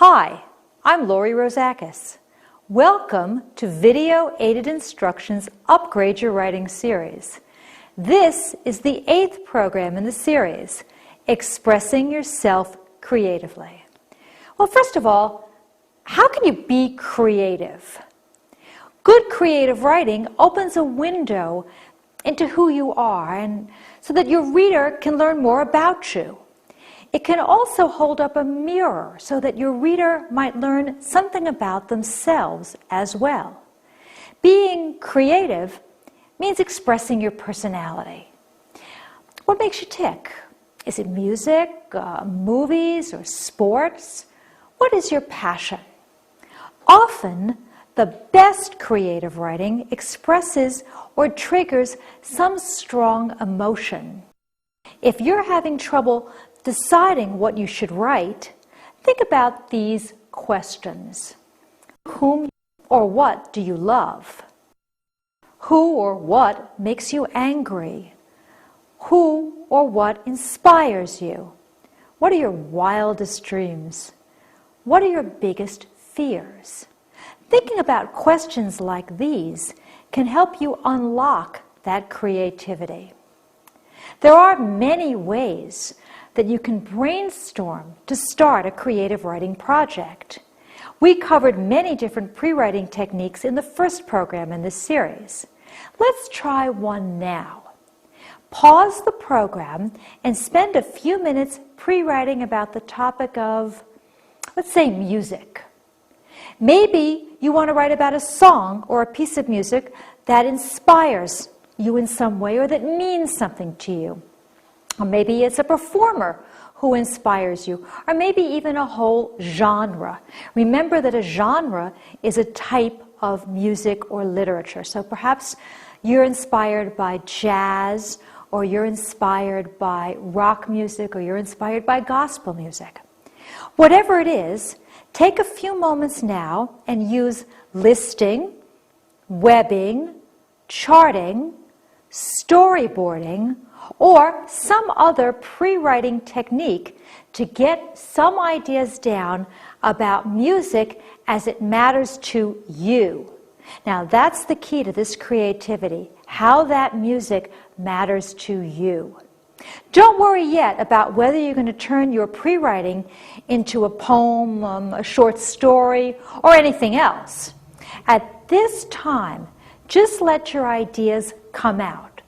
Hi, I'm Lori Rozakis. Welcome to Video Aided Instruction's Upgrade Your Writing series. This is the 8th program in the series, Expressing Yourself Creatively. Well, first of all, how can you be creative? Good creative writing opens a window into who you are, and so that your reader can learn more about you. It can also hold up a mirror so that your reader might learn something about themselves as well. Being creative means expressing your personality. What makes you tick? Is it music, movies, or sports? What is your passion? Often, the best creative writing expresses or triggers some strong emotion. If you're having trouble deciding what you should write, think about these questions. Whom or what do you love? Who or what makes you angry? Who or what inspires you? What are your wildest dreams? What are your biggest fears? Thinking about questions like these can help you unlock that creativity. There are many ways that you can brainstorm to start a creative writing project. We covered many different pre-writing techniques in the first program in this series. Let's try one now. Pause the program and spend a few minutes pre-writing about the topic of, let's say, music. Maybe you want to write about a song or a piece of music that inspires you in some way or that means something to you. Or maybe it's a performer who inspires you, or maybe even a whole genre. Remember that a genre is a type of music or literature. So perhaps you're inspired by jazz, or you're inspired by rock music, or you're inspired by gospel music. Whatever it is, take a few moments now and use listing, webbing, charting, storyboarding, or some other pre-writing technique to get some ideas down about music as it matters to you. Now that's the key to this creativity, how that music matters to you. Don't worry yet about whether you're going to turn your pre-writing into a poem, a short story, or anything else. At this time, just let your ideas come out,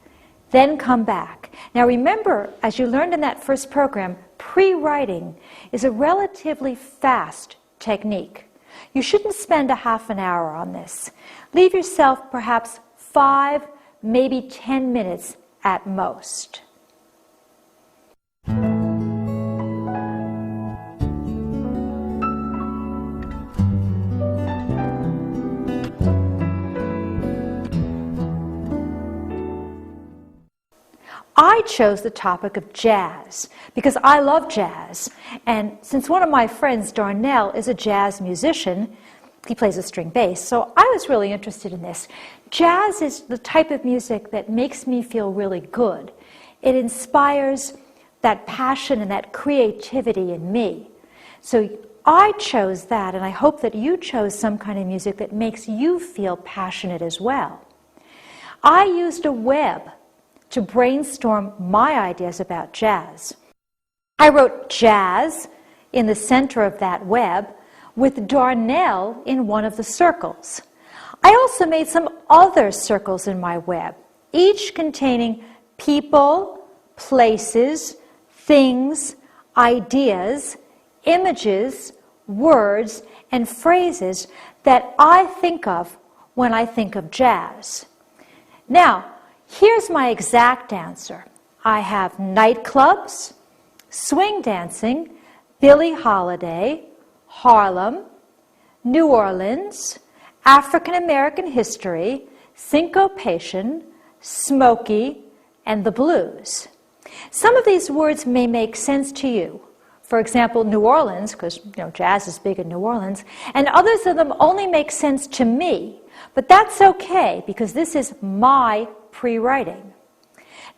then come back. Now remember, as you learned in that first program, pre-writing is a relatively fast technique. You shouldn't spend a half an hour on this. Leave yourself perhaps 5, maybe 10 minutes at most. I chose the topic of jazz because I love jazz, and since one of my friends, Darnell, is a jazz musician, he plays a string bass, so I was really interested in this. Jazz is the type of music that makes me feel really good. It inspires that passion and that creativity in me. So I chose that, and I hope that you chose some kind of music that makes you feel passionate as well. I used a web to brainstorm my ideas about jazz. I wrote jazz in the center of that web with Darnell in one of the circles. I also made some other circles in my web, each containing people, places, things, ideas, images, words, and phrases that I think of when I think of jazz. Now, here's my exact answer. I have nightclubs, swing dancing, Billie Holiday, Harlem, New Orleans, African American history, syncopation, smoky, and the blues. Some of these words may make sense to you. For example, New Orleans, because jazz is big in New Orleans, and others of them only make sense to me. But that's okay, because this is my pre-writing.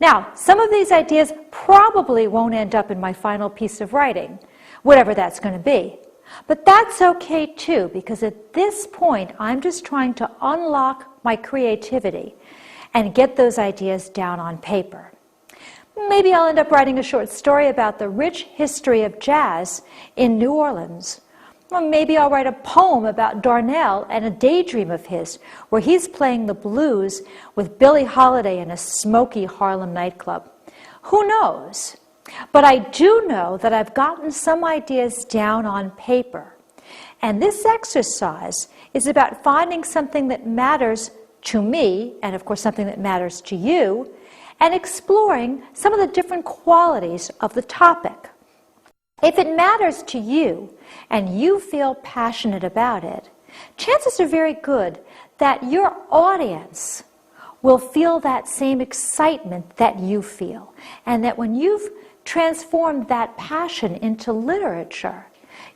Now, some of these ideas probably won't end up in my final piece of writing, whatever that's going to be. But that's okay too, because at this point, I'm just trying to unlock my creativity and get those ideas down on paper. Maybe I'll end up writing a short story about the rich history of jazz in New Orleans. Or maybe I'll write a poem about Darnell and a daydream of his, where he's playing the blues with Billie Holiday in a smoky Harlem nightclub. Who knows? But I do know that I've gotten some ideas down on paper. And this exercise is about finding something that matters to me, and of course something that matters to you, and exploring some of the different qualities of the topic. If it matters to you and you feel passionate about it, chances are very good that your audience will feel that same excitement that you feel, and that when you've transformed that passion into literature,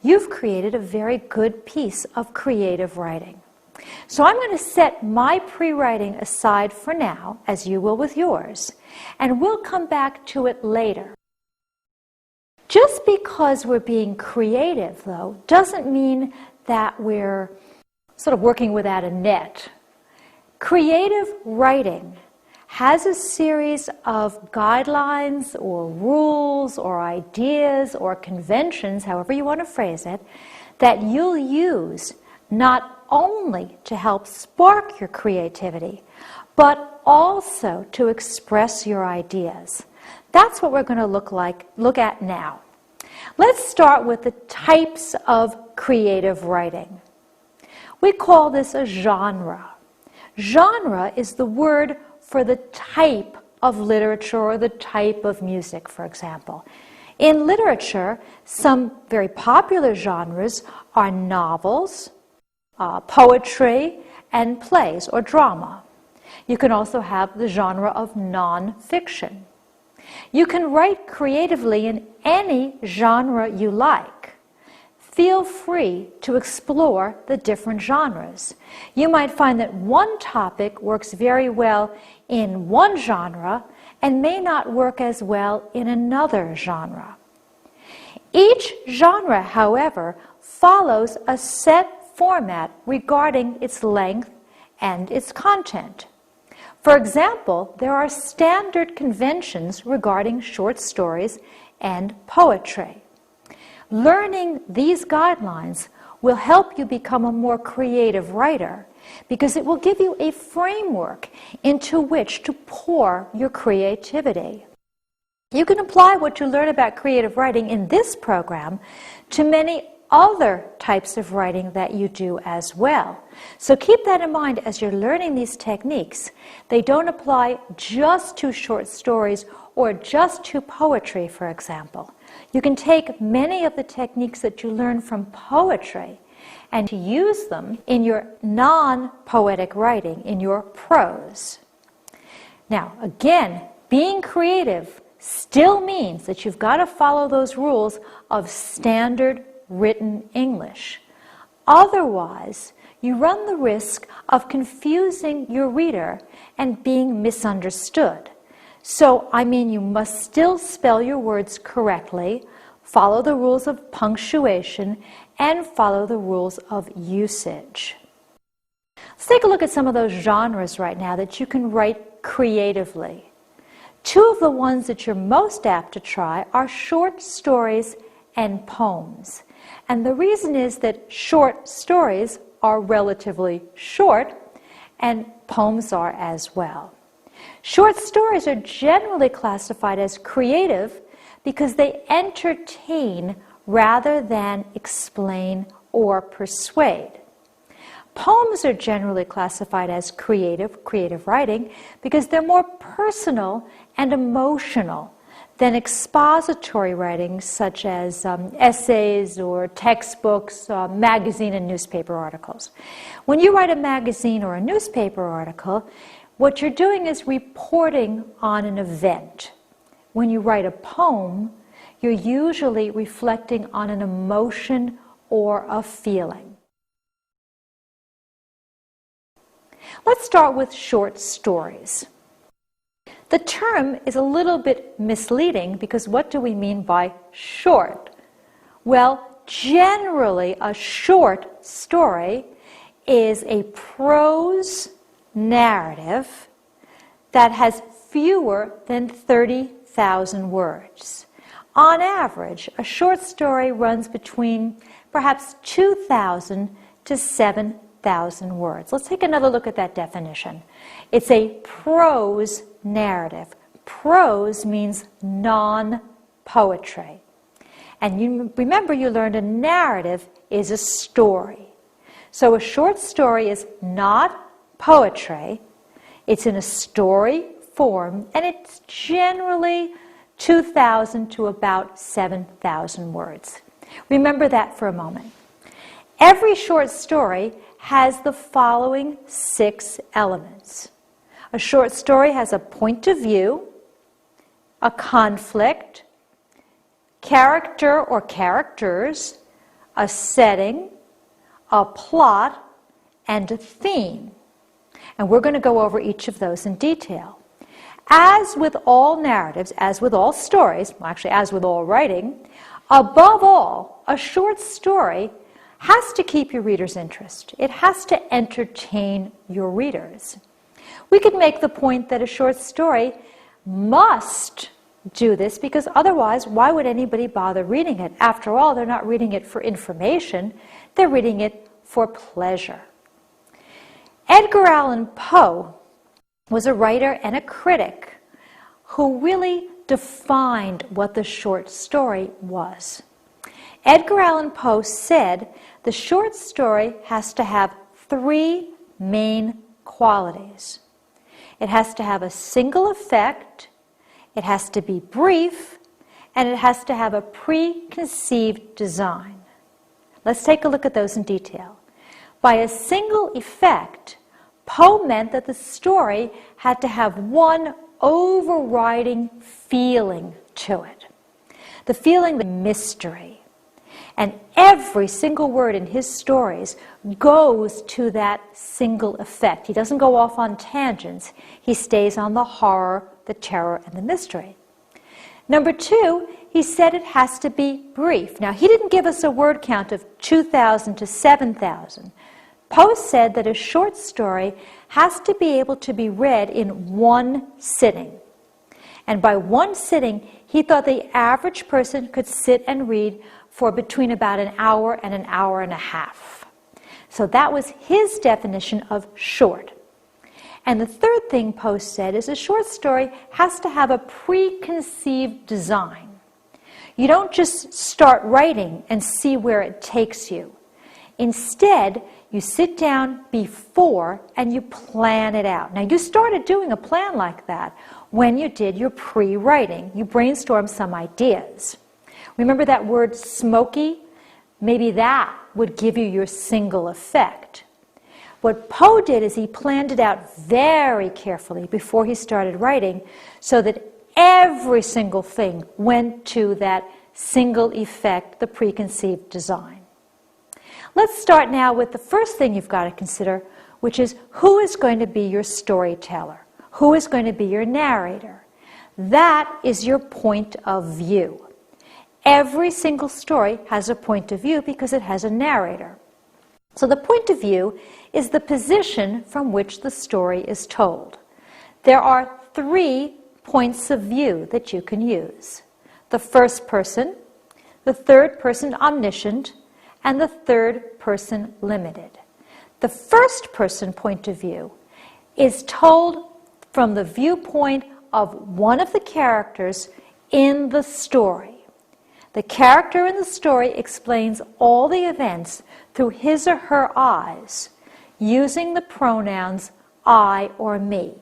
you've created a very good piece of creative writing. So I'm going to set my pre-writing aside for now, as you will with yours, and we'll come back to it later. Just because we're being creative, though, doesn't mean that we're sort of working without a net. Creative writing has a series of guidelines or rules or ideas or conventions, however you want to phrase it, that you'll use not only to help spark your creativity, but also to express your ideas. That's what we're going to look at now. Let's start with the types of creative writing. We call this a genre. Genre is the word for the type of literature or the type of music, for example. In literature, some very popular genres are novels, poetry, and plays or drama. You can also have the genre of non-fiction. You can write creatively in any genre you like. Feel free to explore the different genres. You might find that one topic works very well in one genre and may not work as well in another genre. Each genre, however, follows a set format regarding its length and its content. For example, there are standard conventions regarding short stories and poetry. Learning these guidelines will help you become a more creative writer, because it will give you a framework into which to pour your creativity. You can apply what you learn about creative writing in this program to many other types of writing that you do as well. So keep that in mind as you're learning these techniques. They don't apply just to short stories or just to poetry, for example. You can take many of the techniques that you learn from poetry and to use them in your non-poetic writing, in your prose. Now, again, being creative still means that you've got to follow those rules of standard written English. Otherwise, you run the risk of confusing your reader and being misunderstood. So, you must still spell your words correctly, follow the rules of punctuation, and follow the rules of usage. Let's take a look at some of those genres right now that you can write creatively. Two of the ones that you're most apt to try are short stories and poems. And the reason is that short stories are relatively short, and poems are as well. Short stories are generally classified as creative because they entertain rather than explain or persuade. Poems are generally classified as creative writing, because they're more personal and emotional than expository writing such as essays or textbooks, magazine and newspaper articles. When you write a magazine or a newspaper article, what you're doing is reporting on an event. When you write a poem, you're usually reflecting on an emotion or a feeling. Let's start with short stories. The term is a little bit misleading, because what do we mean by short? Well, generally, a short story is a prose narrative that has fewer than 30,000 words. On average, a short story runs between perhaps 2,000 to 7,000 words. Let's take another look at that definition. It's a prose narrative. Prose means non-poetry. And you remember you learned a narrative is a story. So a short story is not poetry. It's in a story form, and it's generally 2,000 to about 7,000 words. Remember that for a moment. Every short story has the following 6 elements. A short story has a point of view, a conflict, character or characters, a setting, a plot, and a theme. And we're going to go over each of those in detail. As with all narratives, as with all stories, well, actually as with all writing, above all, a short story has to keep your reader's interest. It has to entertain your readers. We could make the point that a short story must do this because otherwise, why would anybody bother reading it? After all, they're not reading it for information, they're reading it for pleasure. Edgar Allan Poe was a writer and a critic who really defined what the short story was. Edgar Allan Poe said the short story has to have 3 main qualities. It has to have a single effect, it has to be brief, and it has to have a preconceived design. Let's take a look at those in detail. By a single effect, Poe meant that the story had to have one overriding feeling to it. The feeling of mystery. And every single word in his stories goes to that single effect. He doesn't go off on tangents. He stays on the horror, the terror, and the mystery. Number 2, he said it has to be brief. Now, he didn't give us a word count of 2,000 to 7,000. Poe said that a short story has to be able to be read in one sitting. And by one sitting, he thought the average person could sit and read for between about an hour and a half. So that was his definition of short. And the third thing Poe said is a short story has to have a preconceived design. You don't just start writing and see where it takes you. Instead, you sit down before and you plan it out. Now, you started doing a plan like that when you did your pre-writing. You brainstormed some ideas. Remember that word smoky? Maybe that would give you your single effect. What Poe did is he planned it out very carefully before he started writing so that every single thing went to that single effect, the preconceived design. Let's start now with the first thing you've got to consider, which is who is going to be your storyteller? Who is going to be your narrator? That is your point of view. Every single story has a point of view because it has a narrator. So the point of view is the position from which the story is told. There are 3 points of view that you can use. The first person, the third person omniscient, and the third person limited. The first person point of view is told from the viewpoint of one of the characters in the story. The character in the story explains all the events through his or her eyes, using the pronouns I or me.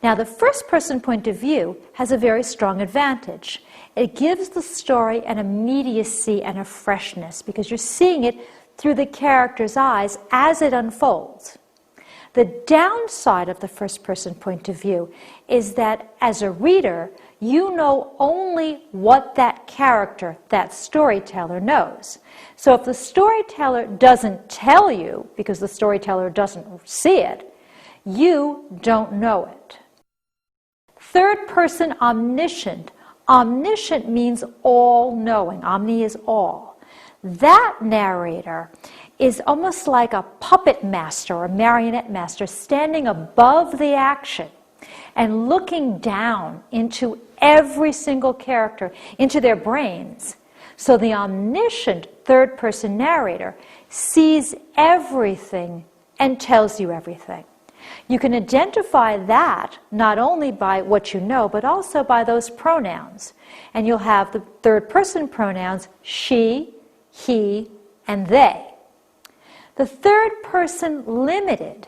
Now, the first person point of view has a very strong advantage. It gives the story an immediacy and a freshness because you're seeing it through the character's eyes as it unfolds. The downside of the first person point of view is that as a reader, you know only what that character, that storyteller, knows. So if the storyteller doesn't tell you, because the storyteller doesn't see it, you don't know it. Third person omniscient. Omniscient means all-knowing. Omni is all. That narrator is almost like a puppet master or marionette master standing above the action and looking down into every single character, into their brains. So the omniscient third-person narrator sees everything and tells you everything. You can identify that not only by what you know, but also by those pronouns. And you'll have the third-person pronouns she, he, and they. The third-person limited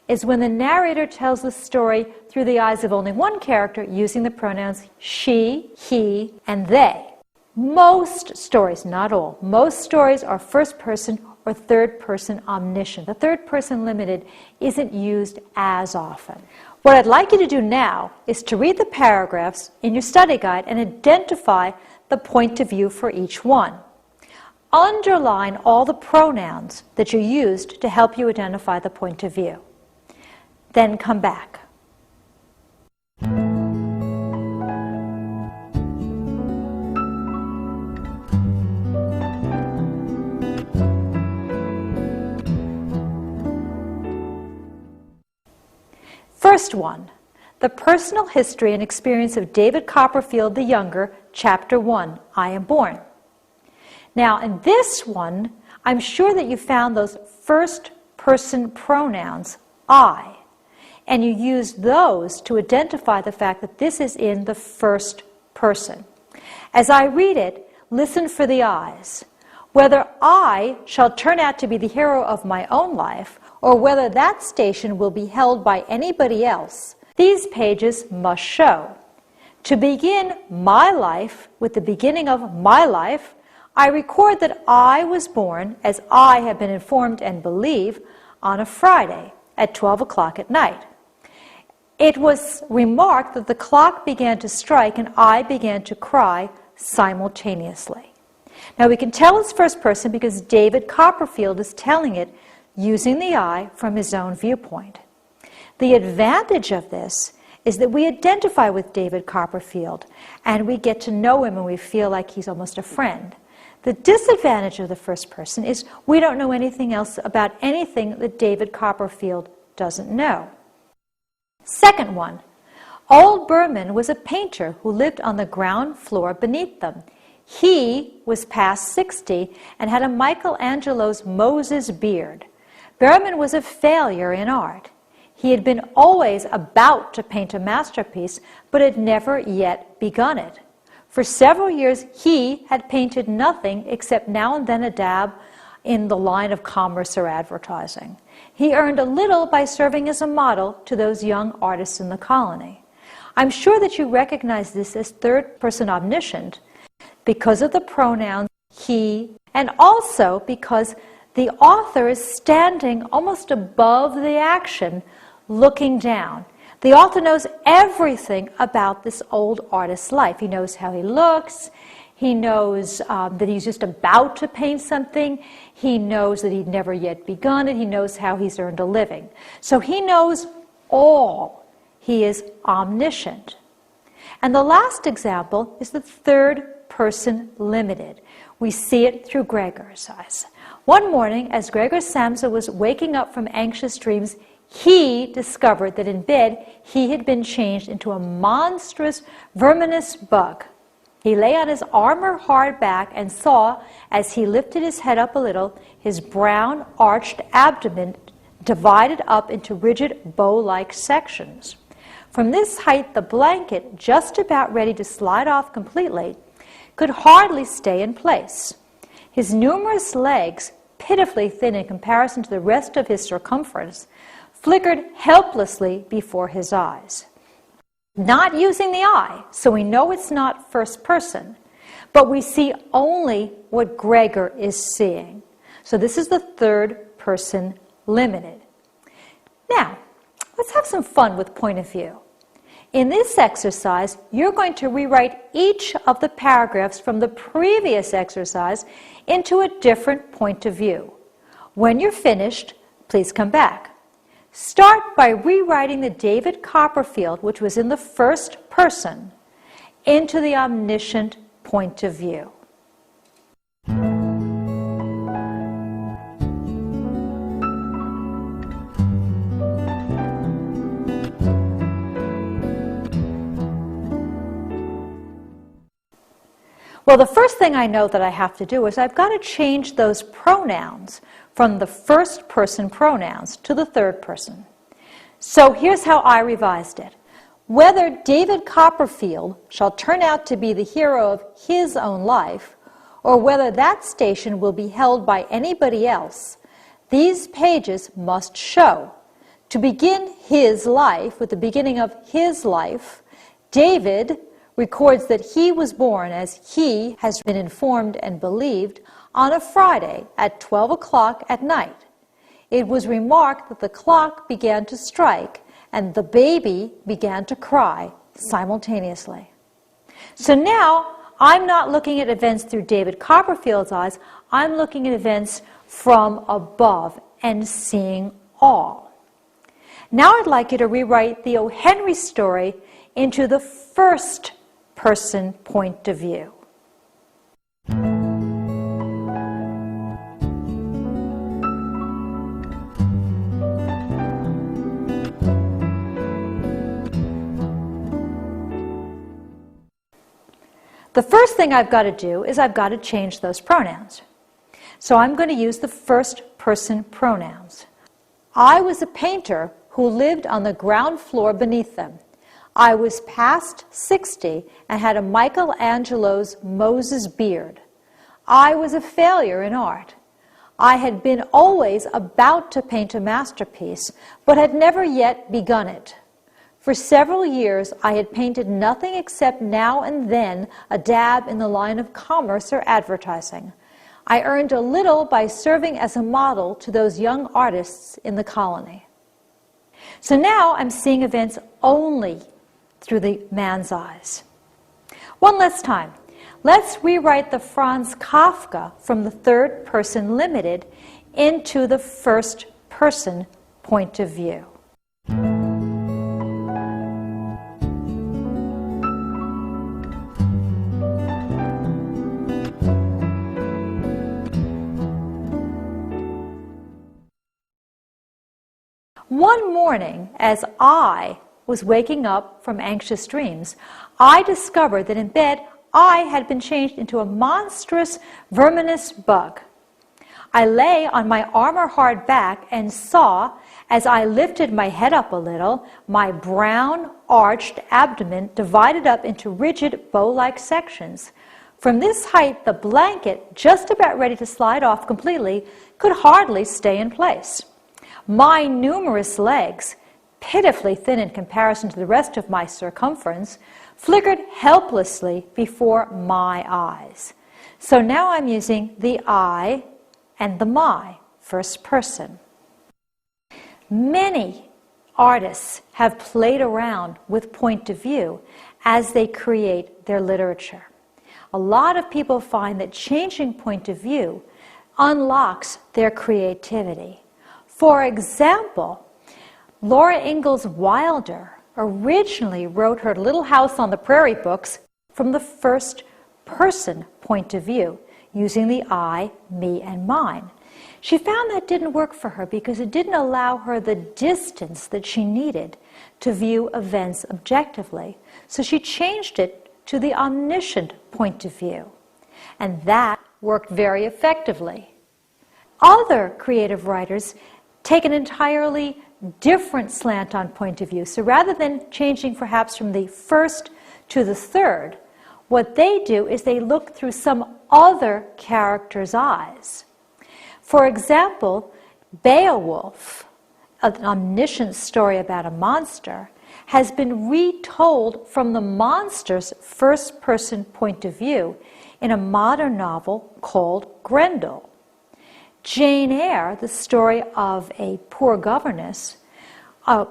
is when the narrator tells the story through the eyes of only one character using the pronouns she, he, and they. Most stories, not all, most stories are first-person or third-person omniscient. The third-person limited isn't used as often. What I'd like you to do now is to read the paragraphs in your study guide and identify the point of view for each one. Underline all the pronouns that you used to help you identify the point of view. Then come back. First one, the personal history and experience of David Copperfield the Younger, Chapter 1, I Am Born. Now, in this one, I'm sure that you found those first-person pronouns, I, and you used those to identify the fact that this is in the first person. As I read it, listen for the I's. Whether I shall turn out to be the hero of my own life, or whether that station will be held by anybody else, these pages must show. To begin my life with the beginning of my life, I record that I was born, as I have been informed and believe, on a Friday at 12 o'clock at night. It was remarked that the clock began to strike and I began to cry simultaneously. Now we can tell it's first person because David Copperfield is telling it using the I from his own viewpoint. The advantage of this is that we identify with David Copperfield and we get to know him and we feel like he's almost a friend. The disadvantage of the first person is we don't know anything else about anything that David Copperfield doesn't know. Second one, Old Berman was a painter who lived on the ground floor beneath them. He was past 60 and had a Michelangelo's Moses beard. Berman was a failure in art. He had been always about to paint a masterpiece, but had never yet begun it. For several years, he had painted nothing except now and then a dab in the line of commerce or advertising. He earned a little by serving as a model to those young artists in the colony. I'm sure that you recognize this as third-person omniscient because of the pronouns he, and also because the author is standing almost above the action, looking down. The author knows everything about this old artist's life. He knows how he looks. He knows that he's just about to paint something. He knows that he'd never yet begun it. He knows how he's earned a living. So he knows all. He is omniscient. And the last example is the third person limited. We see it through Gregor's eyes. One morning, as Gregor Samsa was waking up from anxious dreams, he discovered that in bed he had been changed into a monstrous, verminous bug. He lay on his armor-hard back and saw, as he lifted his head up a little, his brown, arched abdomen divided up into rigid, bow-like sections. From this height, the blanket, just about ready to slide off completely, could hardly stay in place. His numerous legs, pitifully thin in comparison to the rest of his circumference, flickered helplessly before his eyes. Not using the I, so we know it's not first person, but we see only what Gregor is seeing. So this is the third person limited. Now, let's have some fun with point of view. In this exercise, you're going to rewrite each of the paragraphs from the previous exercise into a different point of view. When you're finished, please come back. Start by rewriting the David Copperfield, which was in the first person, into the omniscient point of view. Well, the first thing I know that I have to do is I've got to change those pronouns from the first person pronouns to the third person. So here's how I revised it. Whether David Copperfield shall turn out to be the hero of his own life, or whether that station will be held by anybody else, these pages must show. To begin his life, with the beginning of his life, David records that he was born, as he has been informed and believed, on a Friday at 12 o'clock at night. It was remarked that the clock began to strike and the baby began to cry simultaneously. So now I'm not looking at events through David Copperfield's eyes. I'm looking at events from above and seeing all. Now I'd like you to rewrite the O. Henry story into the first person point of view. The first thing I've got to do is I've got to change those pronouns. So I'm going to use the first person pronouns. I was a painter who lived on the ground floor beneath them. I was past 60 and had a Michelangelo's Moses beard. I was a failure in art. I had been always about to paint a masterpiece, but had never yet begun it. For several years, I had painted nothing except now and then a dab in the line of commerce or advertising. I earned a little by serving as a model to those young artists in the colony. So now I'm seeing events only through the man's eyes. One last time. Let's rewrite the Franz Kafka from the third person limited into the first person point of view. One morning, as I was waking up from anxious dreams, I discovered that in bed I had been changed into a monstrous, verminous bug. I lay on my armor-hard back and saw, as I lifted my head up a little, my brown, arched abdomen divided up into rigid, bow-like sections. From this height, the blanket, just about ready to slide off completely, could hardly stay in place. My numerous legs, pitifully thin in comparison to the rest of my circumference, flickered helplessly before my eyes. So now I'm using the I and the my, first person. Many artists have played around with point of view as they create their literature. A lot of people find that changing point of view unlocks their creativity. For example, Laura Ingalls Wilder originally wrote her Little House on the Prairie books from the first person point of view, using the I, me, and mine. She found that didn't work for her because it didn't allow her the distance that she needed to view events objectively. So she changed it to the omniscient point of view. And that worked very effectively. Other creative writers take an entirely different slant on point of view. So rather than changing perhaps from the first to the third, what they do is they look through some other character's eyes. For example, Beowulf, an omniscient story about a monster, has been retold from the monster's first-person point of view in a modern novel called Grendel. Jane Eyre, the story of a poor governess,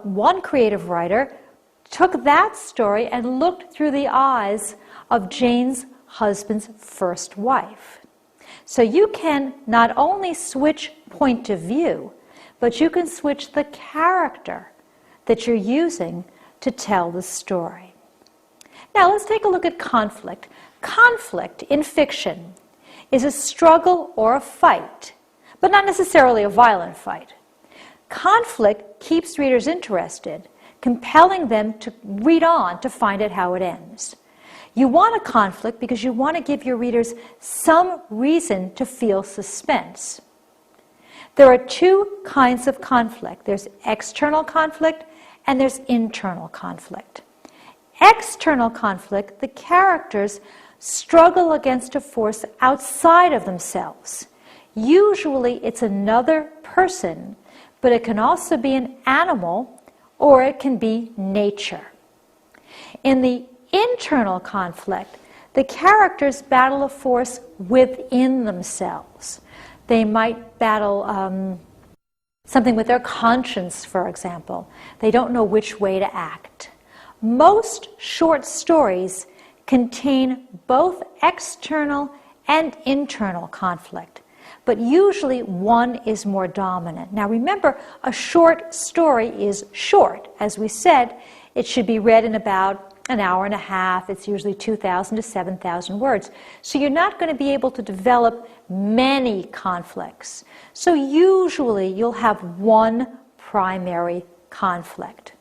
one creative writer took that story and looked through the eyes of Jane's husband's first wife. So you can not only switch point of view, but you can switch the character that you're using to tell the story. Now let's take a look at conflict. Conflict in fiction is a struggle or a fight, but not necessarily a violent fight. Conflict keeps readers interested, compelling them to read on to find out how it ends. You want a conflict because you want to give your readers some reason to feel suspense. There are two kinds of conflict. There's external conflict and there's internal conflict. External conflict, the characters struggle against a force outside of themselves. Usually it's another person, but it can also be an animal or it can be nature. In the internal conflict, the characters battle a force within themselves. They might battle something with their conscience, for example. They don't know which way to act. Most short stories contain both external and internal conflict, but usually one is more dominant. Now remember, a short story is short. As we said, it should be read in about an hour and a half. It's usually 2,000 to 7,000 words. So you're not going to be able to develop many conflicts. So usually you'll have one primary conflict.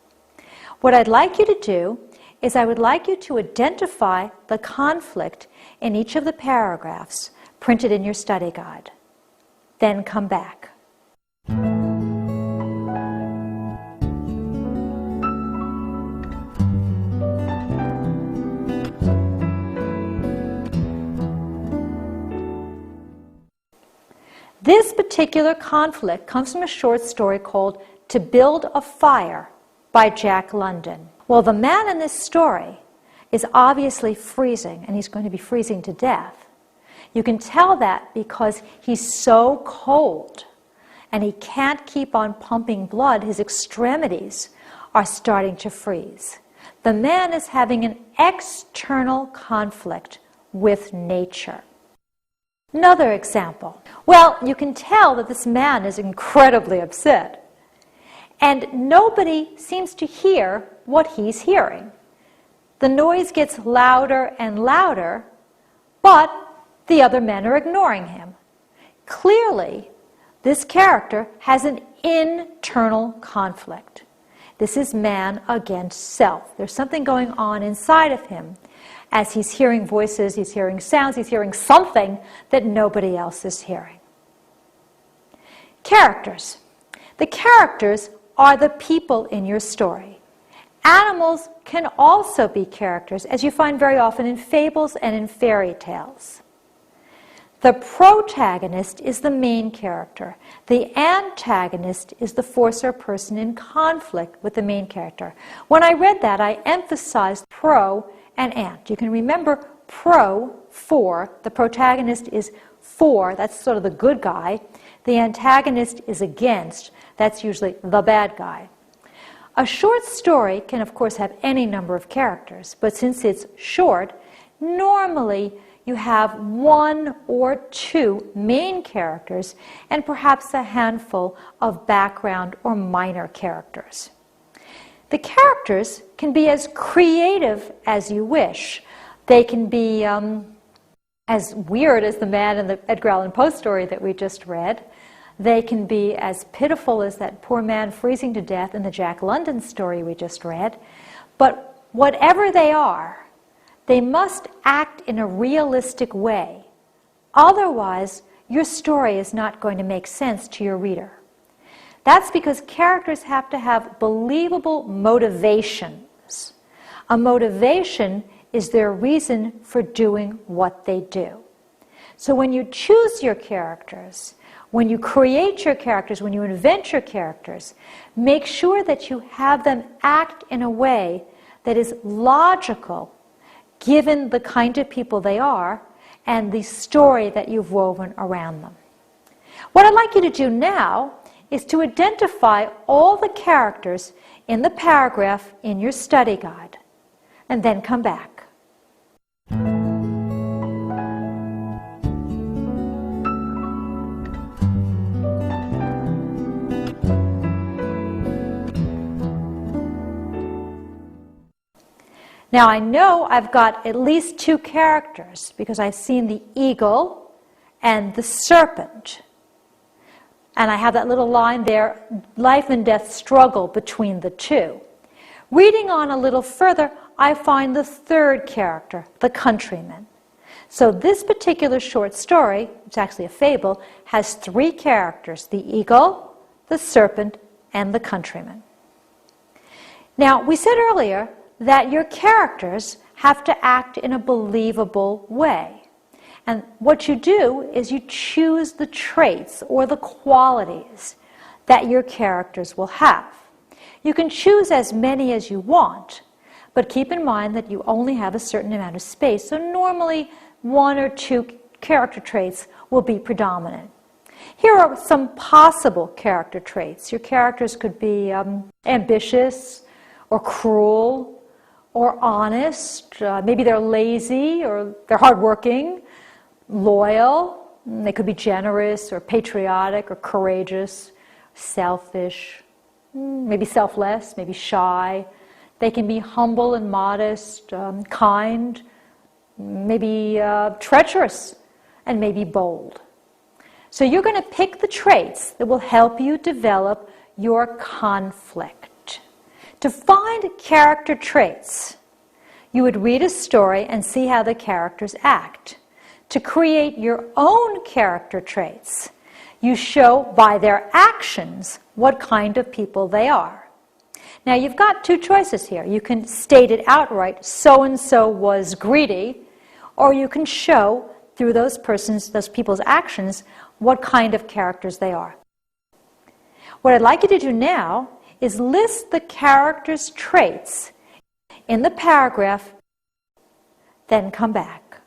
What I'd like you to do is I would like you to identify the conflict in each of the paragraphs printed in your study guide. Then come back. This particular conflict comes from a short story called To Build a Fire by Jack London. Well, the man in this story is obviously freezing, and he's going to be freezing to death. You can tell that because he's so cold, and he can't keep on pumping blood. His extremities are starting to freeze. The man is having an external conflict with nature. Another example. Well, you can tell that this man is incredibly upset. And nobody seems to hear what he's hearing. The noise gets louder and louder, but the other men are ignoring him. Clearly, this character has an internal conflict. This is man against self. There's something going on inside of him. As he's hearing voices, he's hearing sounds, he's hearing something that nobody else is hearing. Characters. The characters are the people in your story. Animals can also be characters, as you find very often in fables and in fairy tales. The protagonist is the main character. The antagonist is the force or person in conflict with the main character. When I read that, I emphasized pro and ant. You can remember pro, for. The protagonist is for. That's sort of the good guy. The antagonist is against. That's usually the bad guy. A short story can, of course, have any number of characters, but since it's short, normally you have one or two main characters and perhaps a handful of background or minor characters. The characters can be as creative as you wish. They can be as weird as the man in the Edgar Allan Poe story that we just read. They can be as pitiful as that poor man freezing to death in the Jack London story we just read. But whatever they are, they must act in a realistic way. Otherwise, your story is not going to make sense to your reader. That's because characters have to have believable motivations. A motivation is their reason for doing what they do. So when you choose your characters, when you create your characters, when you invent your characters, make sure that you have them act in a way that is logical, given the kind of people they are and the story that you've woven around them. What I'd like you to do now is to identify all the characters in the paragraph in your study guide, and then come back. Now I know I've got at least two characters because I've seen the eagle and the serpent. And I have that little line there, life and death struggle between the two. Reading on a little further, I find the third character, the countryman. So this particular short story, it's actually a fable, has three characters: the eagle, the serpent, and the countryman. Now, we said earlier that your characters have to act in a believable way. And what you do is you choose the traits or the qualities that your characters will have. You can choose as many as you want, but keep in mind that you only have a certain amount of space, so normally one or two character traits will be predominant. Here are some possible character traits. Your characters could be ambitious or cruel or honest. Maybe they're lazy or they're hardworking, loyal. They could be generous or patriotic or courageous, selfish, maybe selfless, maybe shy. They can be humble and modest, kind, maybe treacherous, and maybe bold. So you're going to pick the traits that will help you develop your conflict. To find character traits, you would read a story and see how the characters act. To create your own character traits, you show by their actions what kind of people they are. Now you've got two choices here. You can state it outright, so-and-so was greedy, or you can show through those people's actions what kind of characters they are. What I'd like you to do now is list the characters' traits in the paragraph, then come back.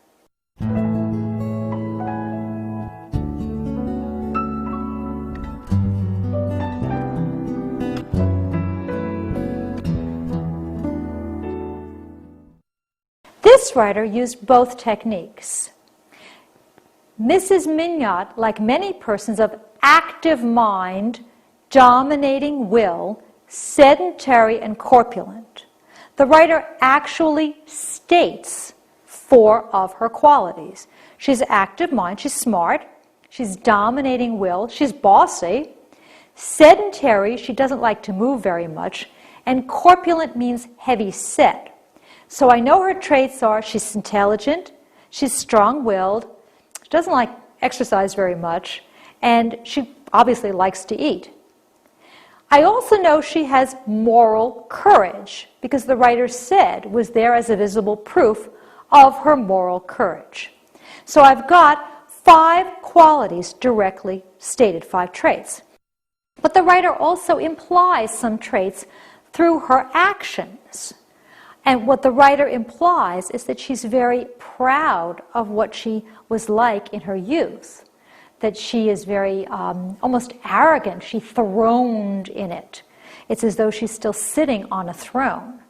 This writer used both techniques. Mrs. Mignot, like many persons of active mind, dominating will, sedentary and corpulent, the writer actually states four of her qualities. She's active mind, she's smart, she's dominating will, she's bossy, sedentary, she doesn't like to move very much, and corpulent means heavy set. So I know her traits are she's intelligent, she's strong-willed, she doesn't like exercise very much, and she obviously likes to eat. I also know she has moral courage, because the writer said was there as a visible proof of her moral courage. So I've got 5 qualities directly stated, 5 traits. But the writer also implies some traits through her actions. And what the writer implies is that she's very proud of what she was like in her youth, that she is very almost arrogant. She throned in it. It's as though she's still sitting on a throne,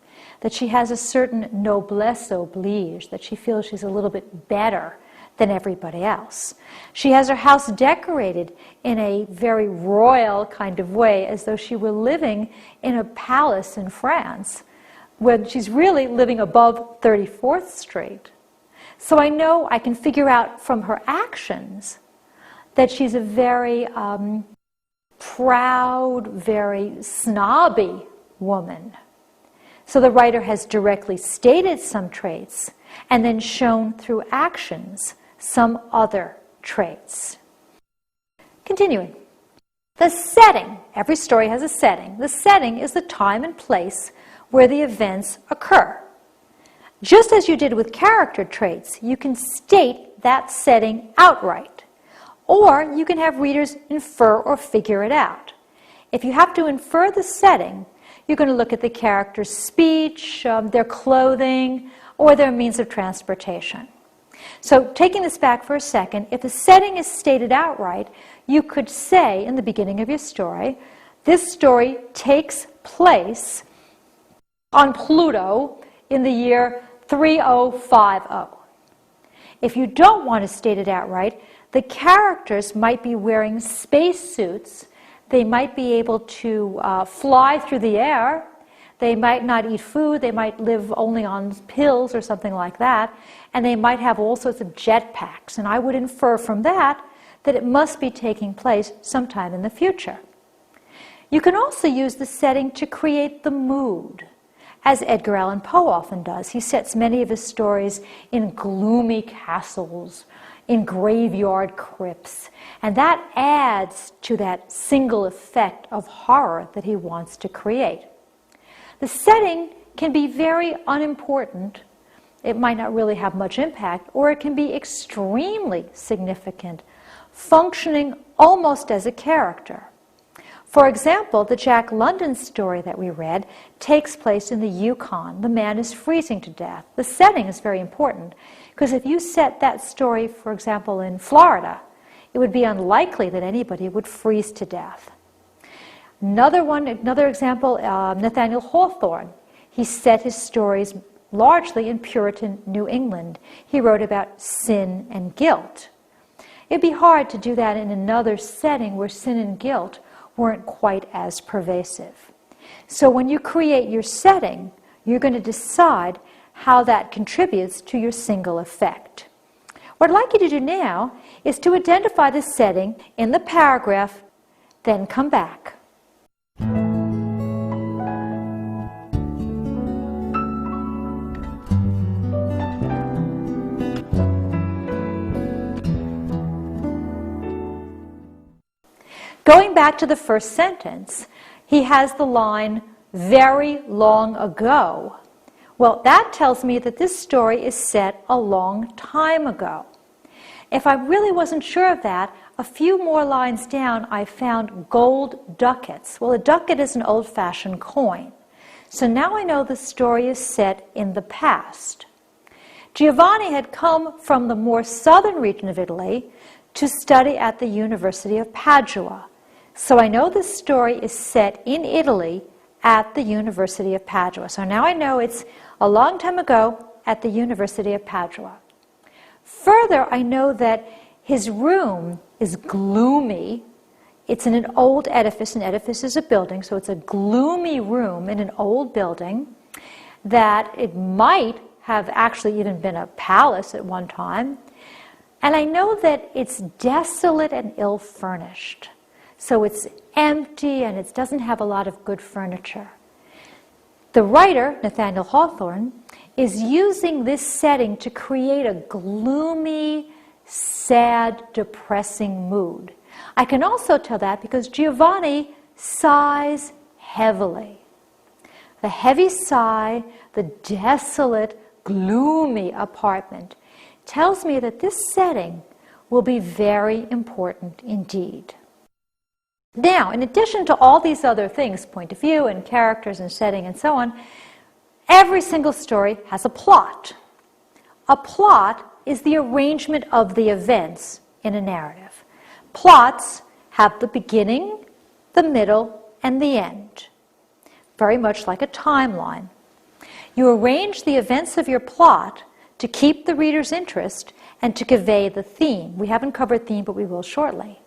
that she has a certain noblesse oblige, that she feels she's a little bit better than everybody else. She has her house decorated in a very royal kind of way, as though she were living in a palace in France, when she's really living above 34th Street. So I know I can figure out from her actions that she's a very proud, very snobby woman. So the writer has directly stated some traits and then shown through actions some other traits. Continuing. The setting. Every story has a setting. The setting is the time and place where the events occur. Just as you did with character traits, you can state that setting outright, or you can have readers infer or figure it out. If you have to infer the setting, you're going to look at the character's speech, their clothing, or their means of transportation. So taking this back for a second, if the setting is stated outright, you could say in the beginning of your story, this story takes place on Pluto in the year 3050. If you don't want to state it outright, the characters might be wearing spacesuits. They might be able to fly through the air. They might not eat food. They might live only on pills or something like that. And they might have all sorts of jetpacks. And I would infer from that that it must be taking place sometime in the future. You can also use the setting to create the mood. as Edgar Allan Poe often does. He sets many of his stories in gloomy castles, in graveyard crypts, and that adds to that single effect of horror that he wants to create. The setting can be very unimportant. It might not really have much impact, or it can be extremely significant, functioning almost as a character. For example, the Jack London story that we read takes place in the Yukon. The man is freezing to death. The setting is very important, because if you set that story, for example, in Florida, it would be unlikely that anybody would freeze to death. Another example, Nathaniel Hawthorne. He set his stories largely in Puritan New England. He wrote about sin and guilt. It'd be hard to do that in another setting where sin and guilt weren't quite as pervasive. So when you create your setting, you're going to decide how that contributes to your single effect. What I'd like you to do now is to identify the setting in the paragraph, then come back. Going back to the first sentence, he has the line, "very long ago." Well, that tells me that this story is set a long time ago. If I really wasn't sure of that, a few more lines down I found gold ducats. Well, a ducat is an old-fashioned coin. So now I know the story is set in the past. Giovanni had come from the more southern region of Italy to study at the University of Padua. So I know the story is set in Italy at the University of Padua. So now I know it's a long time ago at the University of Padua. Further, I know that his room is gloomy. It's in an old edifice. An edifice is a building, so it's a gloomy room in an old building that it might have actually even been a palace at one time. And I know that it's desolate and ill-furnished. So it's empty and it doesn't have a lot of good furniture. The writer, Nathaniel Hawthorne, is using this setting to create a gloomy, sad, depressing mood. I can also tell that because Giovanni sighs heavily. The heavy sigh, the desolate, gloomy apartment tells me that this setting will be very important indeed. Now, in addition to all these other things, point of view and characters and setting and so on, every single story has a plot. A plot is the arrangement of the events in a narrative. Plots have the beginning, the middle, and the end, very much like a timeline. You arrange the events of your plot to keep the reader's interest and to convey the theme. We haven't covered theme, but we will shortly.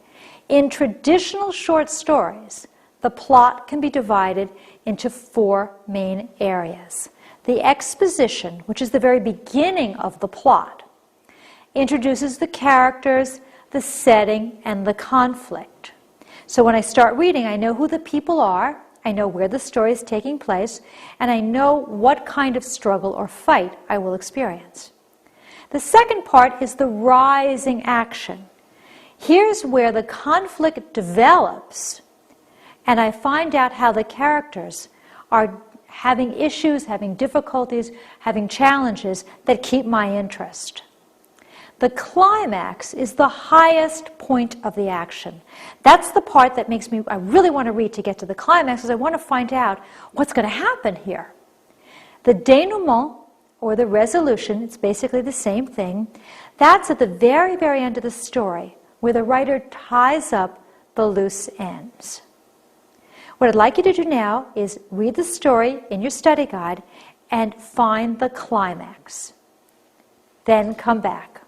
In traditional short stories, the plot can be divided into four main areas. The exposition, which is the very beginning of the plot, introduces the characters, the setting, and the conflict. So when I start reading, I know who the people are, I know where the story is taking place, and I know what kind of struggle or fight I will experience. The second part is the rising action. Here's where the conflict develops, and I find out how the characters are having issues, having difficulties, having challenges that keep my interest. The climax is the highest point of the action. That's the part that makes me, I really want to read to get to the climax, because I want to find out what's going to happen here. The denouement, or the resolution, it's basically the same thing. That's at the very, very end of the story, where the writer ties up the loose ends. What I'd like you to do now is read the story in your study guide and find the climax. Then come back.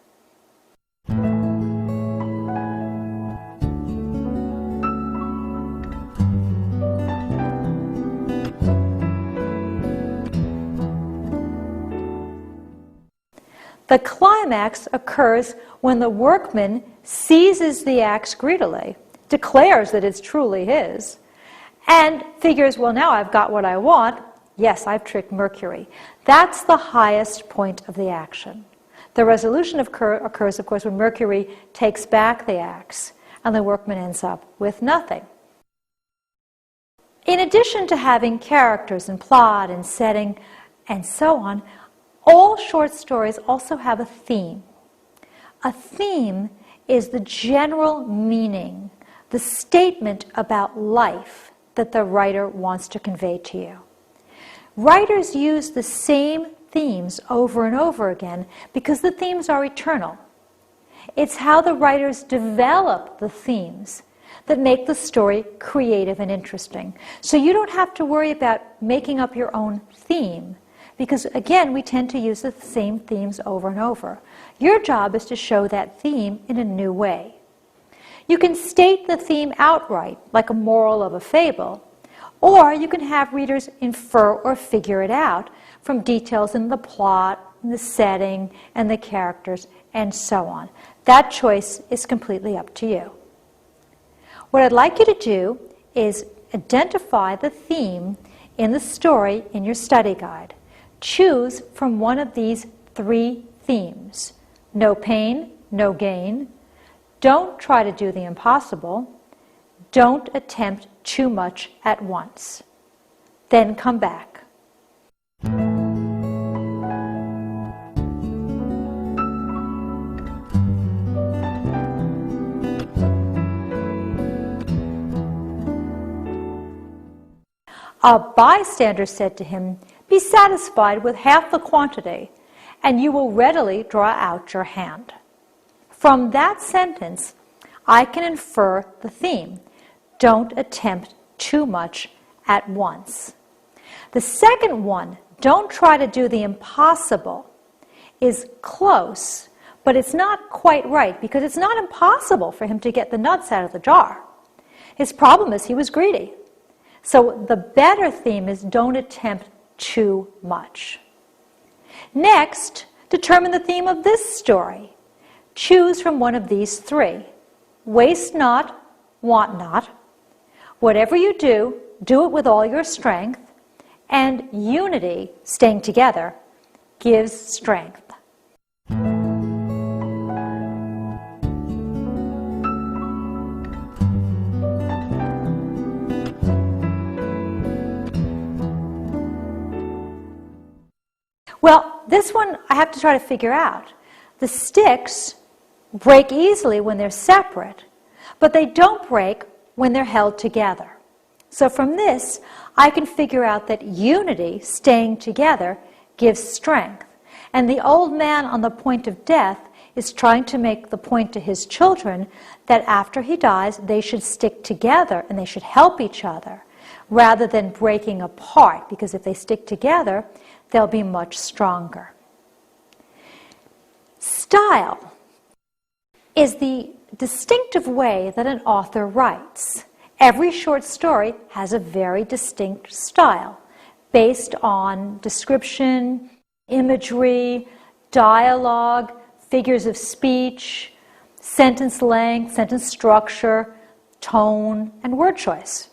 The climax occurs when the workman seizes the axe greedily, declares that it's truly his, and figures, well, now I've got what I want, Yes, I've tricked Mercury. That's the highest point of the action. The resolution occurs, of course, when Mercury takes back the axe and the workman ends up with nothing. In addition to having characters and plot and setting and so on, all short stories also have a theme. A theme is the general meaning, the statement about life that the writer wants to convey to you. Writers use the same themes over and over again because the themes are eternal. It's how the writers develop the themes that make the story creative and interesting. So you don't have to worry about making up your own theme because, again, we tend to use the same themes over and over. Your job is to show that theme in a new way. You can state the theme outright, like a moral of a fable, or you can have readers infer or figure it out from details in the plot, in the setting, and the characters, and so on. That choice is completely up to you. What I'd like you to do is identify the theme in the story in your study guide. Choose from one of these three themes. No pain, no gain. Don't try to do the impossible. Don't attempt too much at once. Then come back. A bystander said to him, "Be satisfied with half the quantity, and you will readily draw out your hand." From that sentence, I can infer the theme. Don't attempt too much at once. The second one, don't try to do the impossible, is close, but it's not quite right because it's not impossible for him to get the nuts out of the jar. His problem is he was greedy. So the better theme is don't attempt too much. Next, determine the theme of this story. Choose from one of these three. Waste not, want not. Whatever you do, do it with all your strength. And unity, staying together, gives strength. Well, this one I have to try to figure out. The sticks break easily when they're separate, but they don't break when they're held together. So from this, I can figure out that unity, staying together, gives strength. And the old man on the point of death is trying to make the point to his children that after he dies, they should stick together and they should help each other rather than breaking apart, because if they stick together, they'll be much stronger. Style is the distinctive way that an author writes. Every short story has a very distinct style based on description, imagery, dialogue, figures of speech, sentence length, sentence structure, tone, and word choice.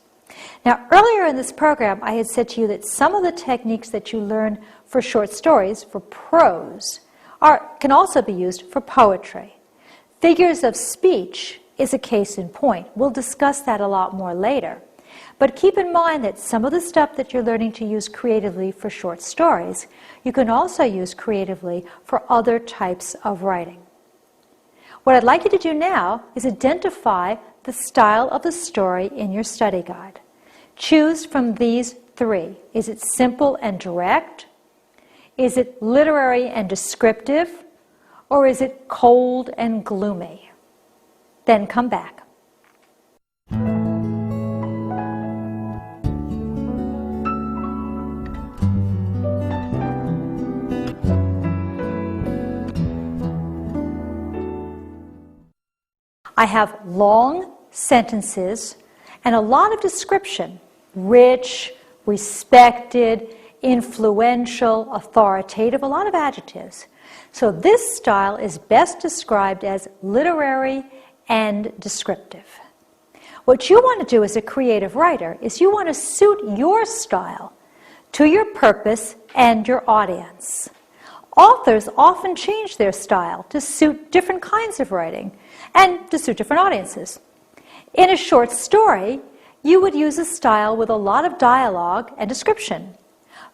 Now, earlier in this program, I had said to you that some of the techniques that you learn for short stories, for prose, can also be used for poetry. Figures of speech is a case in point. We'll discuss that a lot more later. But keep in mind that some of the stuff that you're learning to use creatively for short stories, you can also use creatively for other types of writing. What I'd like you to do now is identify the style of the story in your study guide. Choose from these three. Is it simple and direct? Is it literary and descriptive? Or is it cold and gloomy? Then come back. I have long sentences and a lot of description, rich, respected, influential, authoritative, a lot of adjectives. So this style is best described as literary and descriptive. What you want to do as a creative writer is you want to suit your style to your purpose and your audience. Authors often change their style to suit different kinds of writing and to suit different audiences. In a short story, you would use a style with a lot of dialogue and description.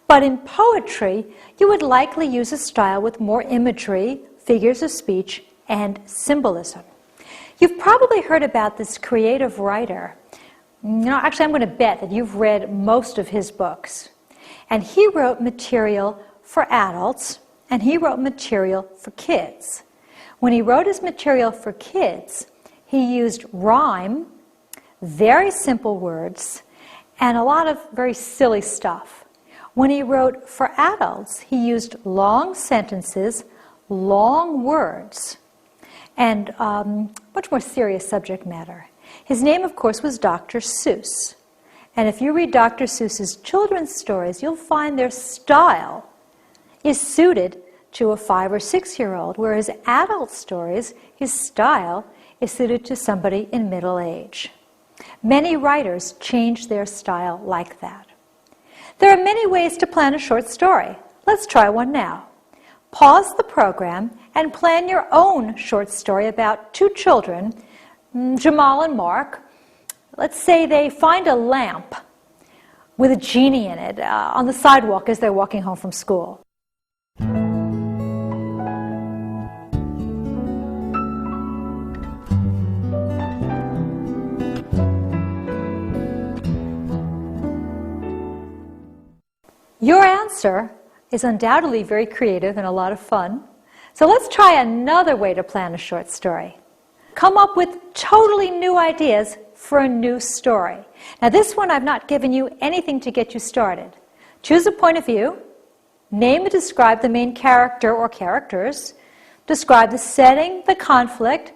But in poetry, you would likely use a style with more imagery, figures of speech, and symbolism. You've probably heard about this creative writer. Actually, I'm going to bet that you've read most of his books. And he wrote material for adults, and he wrote material for kids. When he wrote his material for kids, he used rhyme, very simple words, and a lot of very silly stuff. When he wrote for adults, he used long sentences, long words, and much more serious subject matter. His name, of course, was Dr. Seuss. And if you read Dr. Seuss's children's stories, you'll find their style is suited to a 5 or 6-year-old, whereas adult stories, his style is suited to somebody in middle age. Many writers change their style like that. There are many ways to plan a short story. Let's try one now. Pause the program and plan your own short story about two children, Jamal and Mark. Let's say they find a lamp with a genie in it on the sidewalk as they're walking home from school. Your answer is undoubtedly very creative and a lot of fun. So let's try another way to plan a short story. Come up with totally new ideas for a new story. Now this one I've not given you anything to get you started. Choose a point of view, name and describe the main character or characters, describe the setting, the conflict,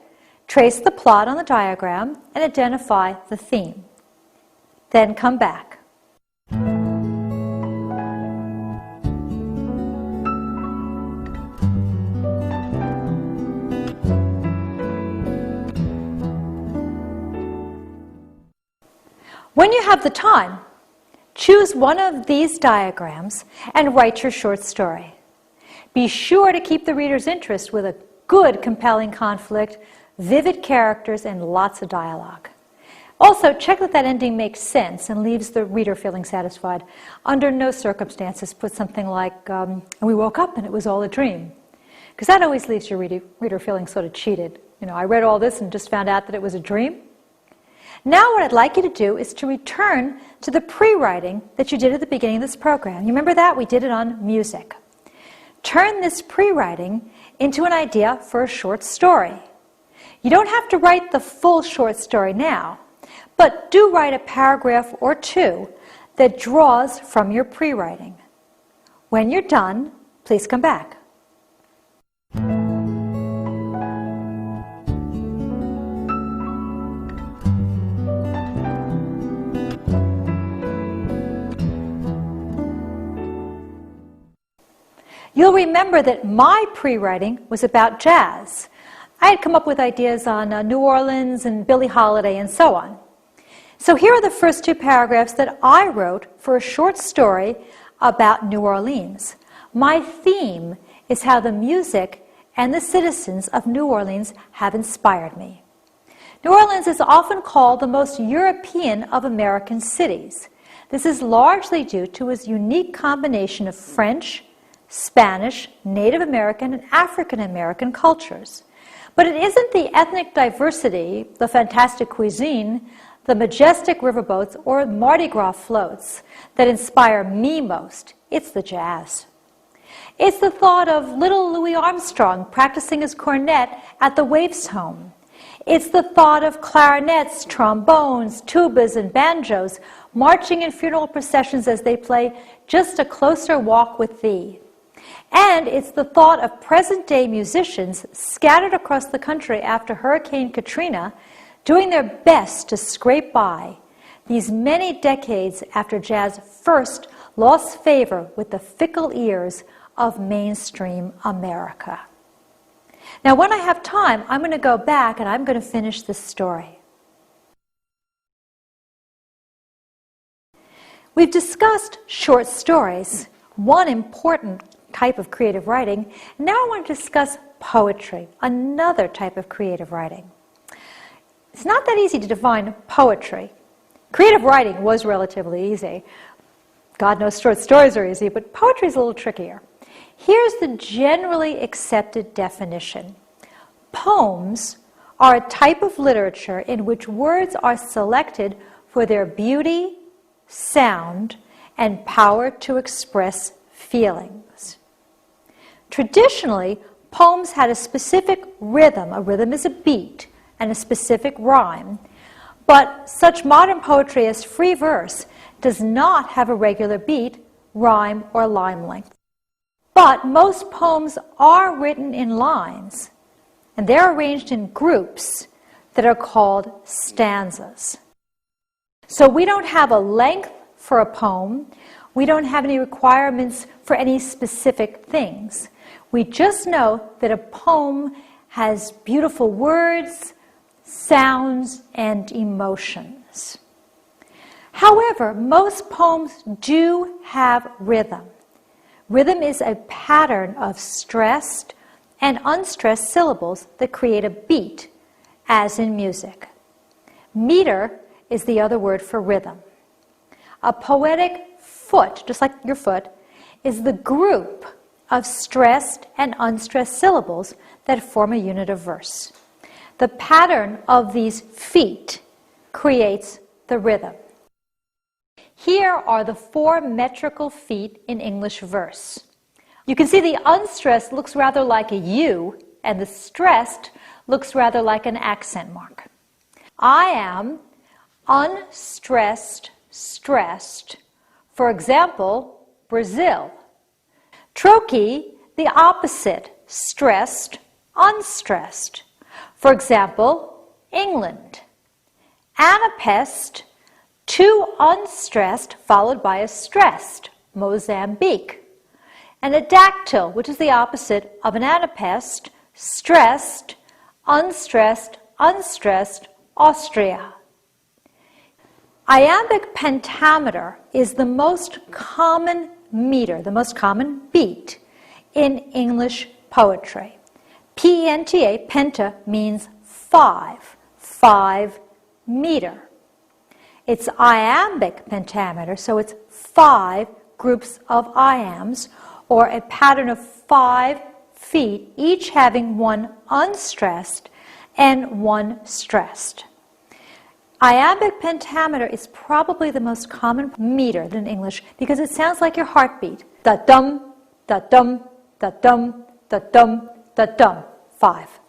trace the plot on the diagram, and identify the theme. Then come back. When you have the time, choose one of these diagrams and write your short story. Be sure to keep the reader's interest with a good, compelling conflict, vivid characters, and lots of dialogue. Also, check that that ending makes sense and leaves the reader feeling satisfied. Under no circumstances put something like, and we woke up and it was all a dream. Because that always leaves your reader feeling sort of cheated. I read all this and just found out that it was a dream. Now what I'd like you to do is to return to the pre-writing that you did at the beginning of this program. You remember that? We did it on music. Turn this pre-writing into an idea for a short story. You don't have to write the full short story now, but do write a paragraph or two that draws from your pre-writing. When you're done, please come back. You'll remember that my pre-writing was about jazz. I had come up with ideas on New Orleans and Billie Holiday and so on. So here are the first two paragraphs that I wrote for a short story about New Orleans. My theme is how the music and the citizens of New Orleans have inspired me. New Orleans is often called the most European of American cities. This is largely due to its unique combination of French, Spanish, Native American, and African American cultures. But it isn't the ethnic diversity, the fantastic cuisine, the majestic riverboats, or Mardi Gras floats that inspire me most. It's the jazz. It's the thought of little Louis Armstrong practicing his cornet at the Waifs' home. It's the thought of clarinets, trombones, tubas, and banjos marching in funeral processions as they play Just a Closer Walk with Thee. And it's the thought of present-day musicians scattered across the country after Hurricane Katrina doing their best to scrape by these many decades after jazz first lost favor with the fickle ears of mainstream America. Now, when I have time, I'm going to go back and I'm going to finish this story. We've discussed short stories, one important type of creative writing. Now I want to discuss poetry, another type of creative writing. It's not that easy to define poetry. Creative writing was relatively easy. God knows short stories are easy, but poetry is a little trickier. Here's the generally accepted definition. Poems are a type of literature in which words are selected for their beauty, sound, and power to express feelings. Traditionally, poems had a specific rhythm. A rhythm is a beat, and a specific rhyme. But such modern poetry as free verse does not have a regular beat, rhyme, or line length. But most poems are written in lines, and they're arranged in groups that are called stanzas. So we don't have a length for a poem. We don't have any requirements for any specific things. We just know that a poem has beautiful words, sounds, and emotions. However, most poems do have rhythm. Rhythm is a pattern of stressed and unstressed syllables that create a beat, as in music. Meter is the other word for rhythm. A poetic foot, just like your foot, is the group of stressed and unstressed syllables that form a unit of verse. The pattern of these feet creates the rhythm. Here are the 4 metrical feet in English verse. You can see the unstressed looks rather like a U, and the stressed looks rather like an accent mark. I am unstressed, stressed. For example, Brazil. Trochee, the opposite, stressed, unstressed. For example, England. Anapest, 2 unstressed followed by a stressed, Mozambique. And a dactyl, which is the opposite of an anapest, stressed, unstressed, unstressed, Austria. Iambic pentameter is the most common meter, the most common beat in English poetry. P-E-N-T-A, penta, means 5, 5 meter. It's iambic pentameter, so it's 5 groups of iambs, or a pattern of 5 feet, each having 1 unstressed and 1 stressed. Iambic pentameter is probably the most common meter in English because it sounds like your heartbeat. Da-dum, da-dum, da-dum, da-dum, da-dum. 5.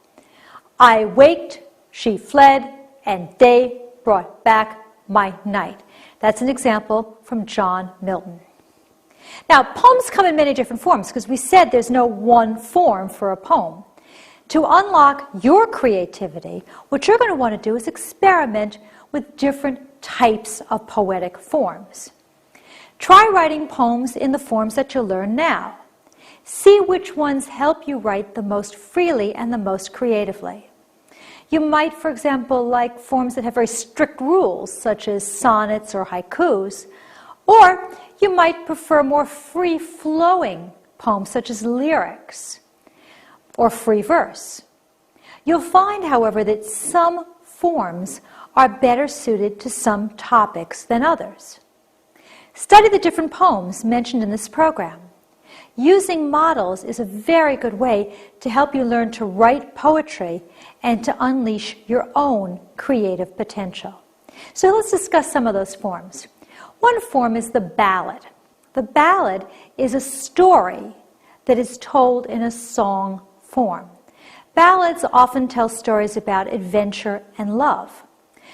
I waked, she fled, and they brought back my night. That's an example from John Milton. Now, poems come in many different forms because we said there's no one form for a poem. To unlock your creativity, what you're going to want to do is experiment with different types of poetic forms. Try writing poems in the forms that you'll learn now. See which ones help you write the most freely and the most creatively. You might, for example, like forms that have very strict rules, such as sonnets or haikus, or you might prefer more free-flowing poems, such as lyrics or free verse. You'll find, however, that some forms are better suited to some topics than others. Study the different poems mentioned in this program. Using models is a very good way to help you learn to write poetry and to unleash your own creative potential. So let's discuss some of those forms. One form is the ballad. The ballad is a story that is told in a song form. Ballads often tell stories about adventure and love.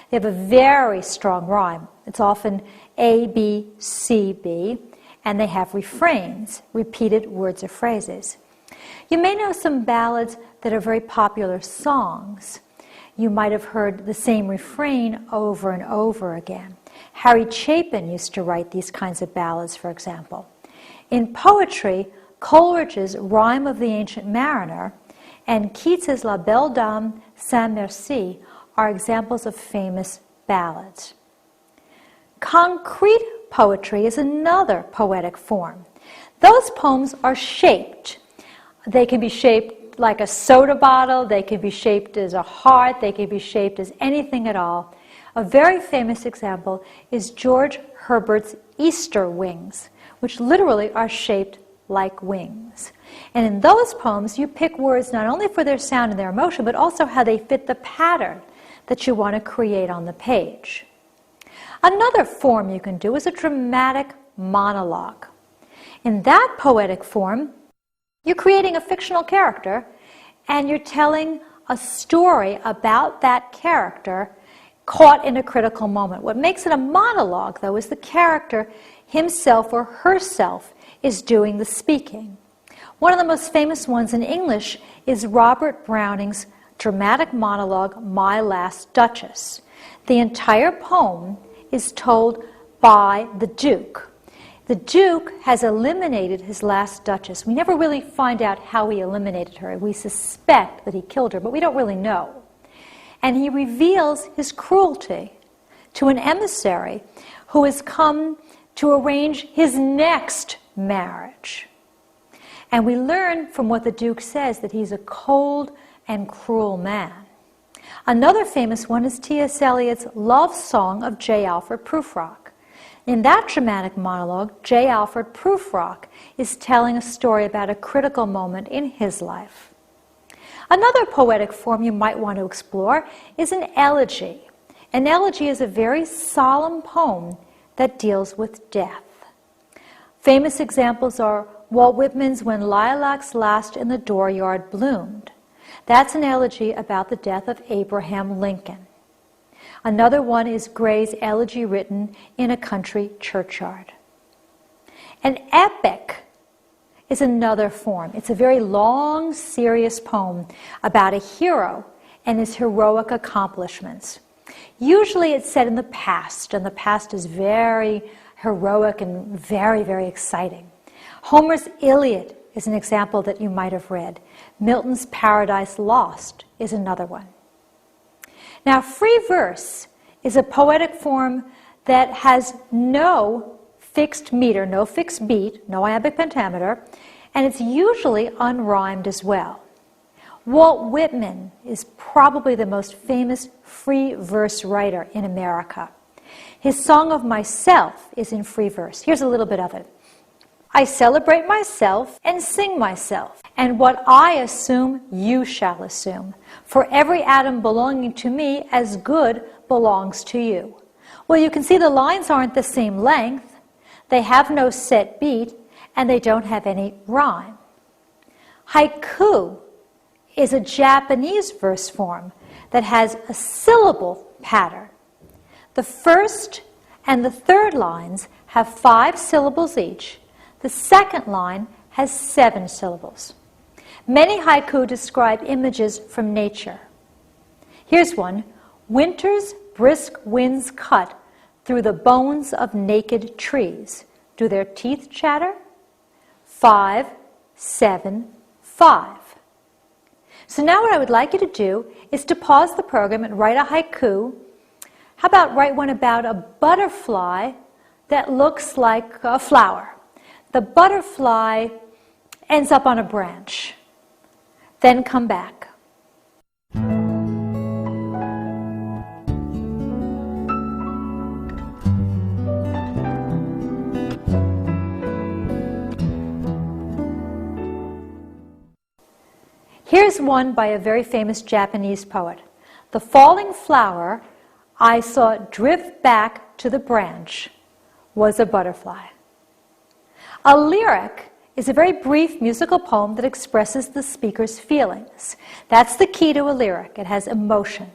They have a very strong rhyme. It's often A, B, C, B, and they have refrains, repeated words or phrases. You may know some ballads that are very popular songs. You might have heard the same refrain over and over again. Harry Chapin used to write these kinds of ballads, for example. In poetry, Coleridge's Rhyme of the Ancient Mariner and Keats's La Belle Dame sans Merci are examples of famous ballads. Concrete poetry is another poetic form. Those poems are shaped. They can be shaped like a soda bottle, they can be shaped as a heart, they can be shaped as anything at all. A very famous example is George Herbert's Easter wings, which literally are shaped like wings. And in those poems, you pick words not only for their sound and their emotion, but also how they fit the pattern that you want to create on the page. Another form you can do is a dramatic monologue. In that poetic form, you're creating a fictional character and you're telling a story about that character caught in a critical moment. What makes it a monologue, though, is the character himself or herself is doing the speaking. One of the most famous ones in English is Robert Browning's dramatic monologue, My Last Duchess. The entire poem is told by the Duke. The Duke has eliminated his last Duchess. We never really find out how he eliminated her. We suspect that he killed her, but we don't really know. And he reveals his cruelty to an emissary who has come to arrange his next marriage. And we learn from what the Duke says that he's a cold and cruel man. Another famous one is T.S. Eliot's Love Song of J. Alfred Prufrock. In that dramatic monologue, J. Alfred Prufrock is telling a story about a critical moment in his life. Another poetic form you might want to explore is an elegy. An elegy is a very solemn poem that deals with death. Famous examples are Walt Whitman's When Lilacs Last in the Dooryard Bloomed. That's an elegy about the death of Abraham Lincoln. Another one is Gray's elegy written in a country churchyard. An epic is another form. It's a very long, serious poem about a hero and his heroic accomplishments. Usually it's set in the past, and the past is very heroic and very, very exciting. Homer's Iliad is an example that you might have read. Milton's Paradise Lost is another one. Now, free verse is a poetic form that has no fixed meter, no fixed beat, no iambic pentameter, and it's usually unrhymed as well. Walt Whitman is probably the most famous free verse writer in America. His Song of Myself is in free verse. Here's a little bit of it. I celebrate myself and sing myself, and what I assume you shall assume. For every atom belonging to me as good belongs to you. Well, you can see the lines aren't the same length, they have no set beat, and they don't have any rhyme. Haiku is a Japanese verse form that has a syllable pattern. The first and the third lines have 5 syllables each. The second line has 7 syllables. Many haiku describe images from nature. Here's one. Winter's brisk winds cut through the bones of naked trees. Do their teeth chatter? 5, 7, 5. So now what I would like you to do is to pause the program and write a haiku. How about write one about a butterfly that looks like a flower? The butterfly ends up on a branch. Then come back. Here's one by a very famous Japanese poet. The falling flower I saw drift back to the branch was a butterfly. A lyric is a very brief musical poem that expresses the speaker's feelings. That's the key to a lyric. It has emotion.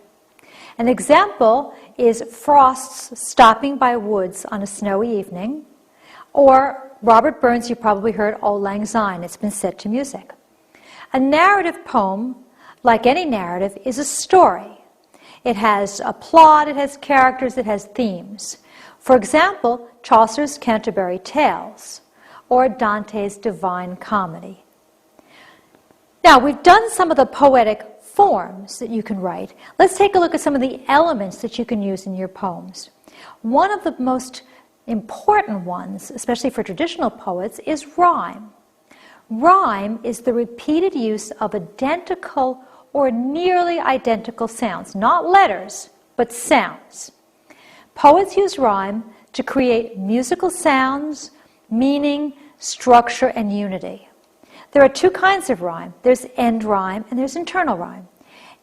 An example is Frost's Stopping by Woods on a Snowy Evening, or Robert Burns, you probably heard Auld Lang Syne. It's been set to music. A narrative poem, like any narrative, is a story. It has a plot, it has characters, it has themes. For example, Chaucer's Canterbury Tales, or Dante's Divine Comedy. Now, we've done some of the poetic forms that you can write. Let's take a look at some of the elements that you can use in your poems. One of the most important ones, especially for traditional poets, is rhyme. Rhyme is the repeated use of identical or nearly identical sounds, not letters, but sounds. Poets use rhyme to create musical sounds, meaning, structure, and unity. There are two kinds of rhyme. There's end rhyme and there's internal rhyme.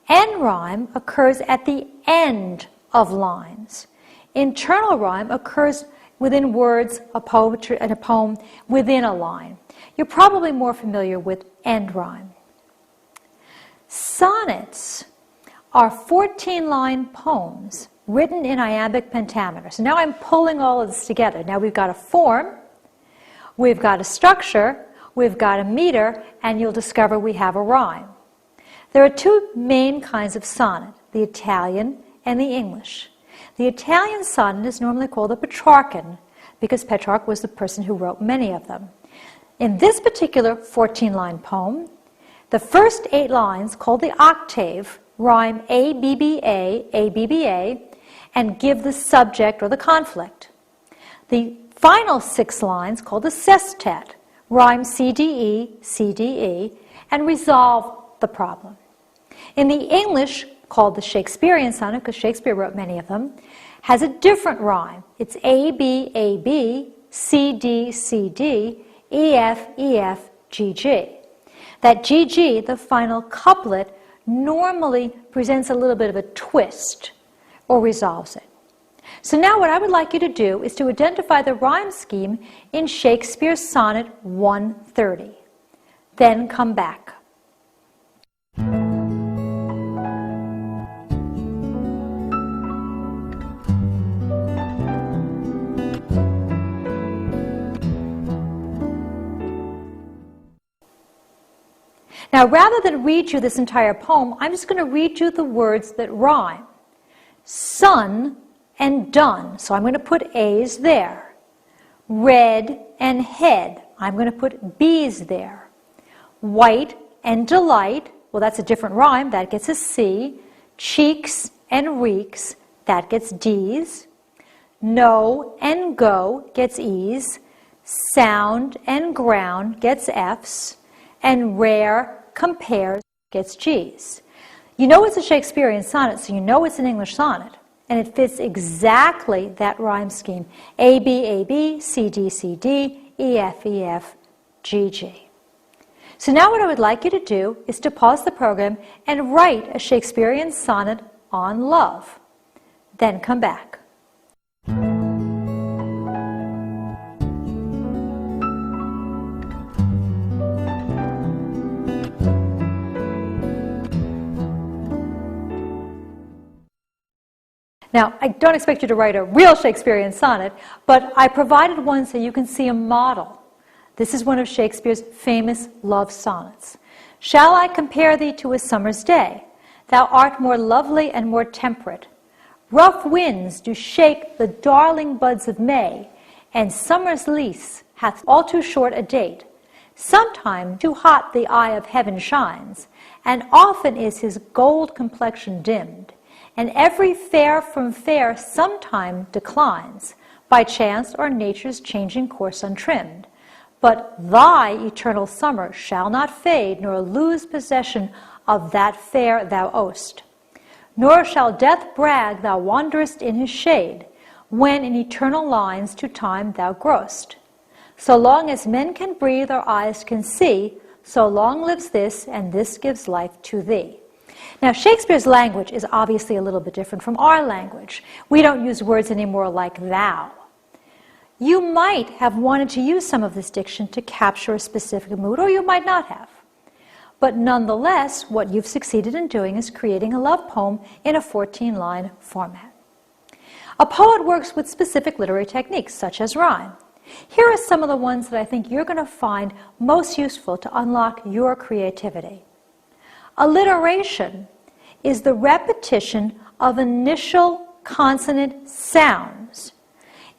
End rhyme occurs at the end of lines. Internal rhyme occurs within words, a poem within a line. You're probably more familiar with end rhyme. Sonnets are 14-line poems written in iambic pentameter. So now I'm pulling all of this together. Now we've got a form, we've got a structure, we've got a meter, and you'll discover we have a rhyme. There are two main kinds of sonnet, the Italian and the English. The Italian sonnet is normally called a Petrarchan because Petrarch was the person who wrote many of them. In this particular 14-line poem, the first 8 lines, called the octave, rhyme A-B-B-A, A-B-B-A, and give the subject or the conflict. The final 6 lines, called the sestet, rhyme C-D-E, C-D-E, and resolve the problem. In the English, called the Shakespearean sonnet, because Shakespeare wrote many of them, has a different rhyme. It's A-B-A-B, C-D, C-D, E-F, E-F, G-G. That G-G, the final couplet, normally presents a little bit of a twist or resolves it. So now what I would like you to do is to identify the rhyme scheme in Shakespeare's Sonnet 130. Then come back. Now, rather than read you this entire poem, I'm just going to read you the words that rhyme. Sun and done, so I'm going to put A's there. Red and head, I'm going to put B's there. White and delight, well, that's a different rhyme, that gets a C. Cheeks and reeks, that gets D's. Know and go gets E's. Sound and ground gets F's. And rare compares gets G's. You know it's a Shakespearean sonnet, so you know it's an English sonnet, and it fits exactly that rhyme scheme. A, B, A, B, C, D, C, D, E, F, E, F, G, G. So now what I would like you to do is to pause the program and write a Shakespearean sonnet on love. Then come back. Now, I don't expect you to write a real Shakespearean sonnet, but I provided one so you can see a model. This is one of Shakespeare's famous love sonnets. Shall I compare thee to a summer's day? Thou art more lovely and more temperate. Rough winds do shake the darling buds of May, and summer's lease hath all too short a date. Sometime too hot the eye of heaven shines, and often is his gold complexion dimmed. And every fair from fair sometime declines, by chance or nature's changing course untrimmed. But thy eternal summer shall not fade, nor lose possession of that fair thou owest. Nor shall death brag thou wanderest in his shade, when in eternal lines to time thou growest. So long as men can breathe or eyes can see, so long lives this, and this gives life to thee. Now, Shakespeare's language is obviously a little bit different from our language. We don't use words anymore like thou. You might have wanted to use some of this diction to capture a specific mood, or you might not have. But nonetheless, what you've succeeded in doing is creating a love poem in a 14-line format. A poet works with specific literary techniques, such as rhyme. Here are some of the ones that I think you're going to find most useful to unlock your creativity. Alliteration is the repetition of initial consonant sounds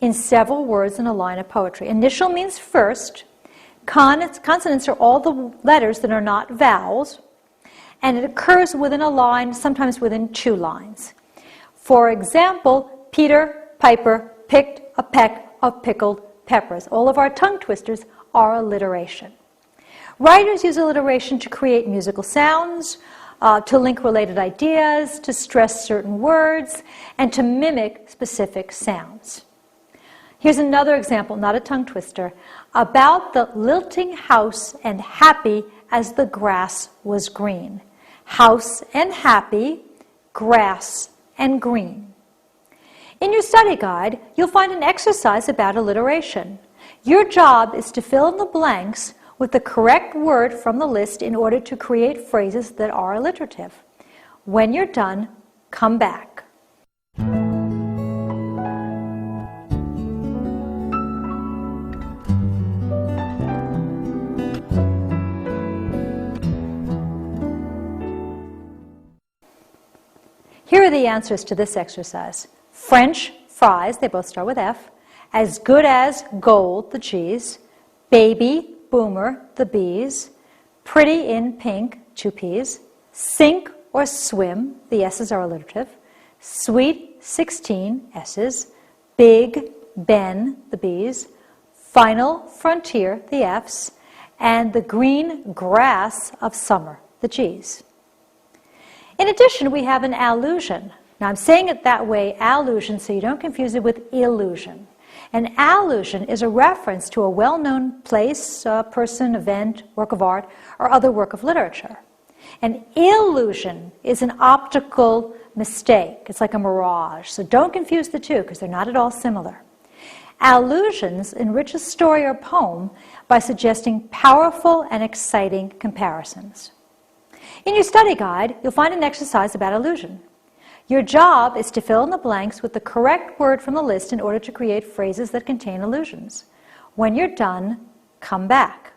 in several words in a line of poetry. Initial means first. Consonants are all the letters that are not vowels, and it occurs within a line, sometimes within 2 lines. For example, Peter Piper picked a peck of pickled peppers. All of our tongue twisters are alliteration. Writers use alliteration to create musical sounds, to link related ideas, to stress certain words, and to mimic specific sounds. Here's another example, not a tongue twister, about the lilting house and happy as the grass was green. House and happy, grass and green. In your study guide, you'll find an exercise about alliteration. Your job is to fill in the blanks with the correct word from the list in order to create phrases that are alliterative. When you're done, come back. Here are the answers to this exercise. French fries, they both start with F. As good as gold, the cheese. Baby, boomer, the bees. Pretty in pink, 2 P's. Sink or swim, the S's are alliterative. Sweet, 16 S's. Big, Ben, the B's. Final frontier, the F's. And the green grass of summer, the G's. In addition, we have an allusion. Now, I'm saying it that way, allusion, so you don't confuse it with illusion. An allusion is a reference to a well-known place, person, event, work of art, or other work of literature. An illusion is an optical mistake. It's like a mirage. So don't confuse the two, because they're not at all similar. Allusions enrich a story or poem by suggesting powerful and exciting comparisons. In your study guide, you'll find an exercise about allusion. Your job is to fill in the blanks with the correct word from the list in order to create phrases that contain allusions. When you're done, come back.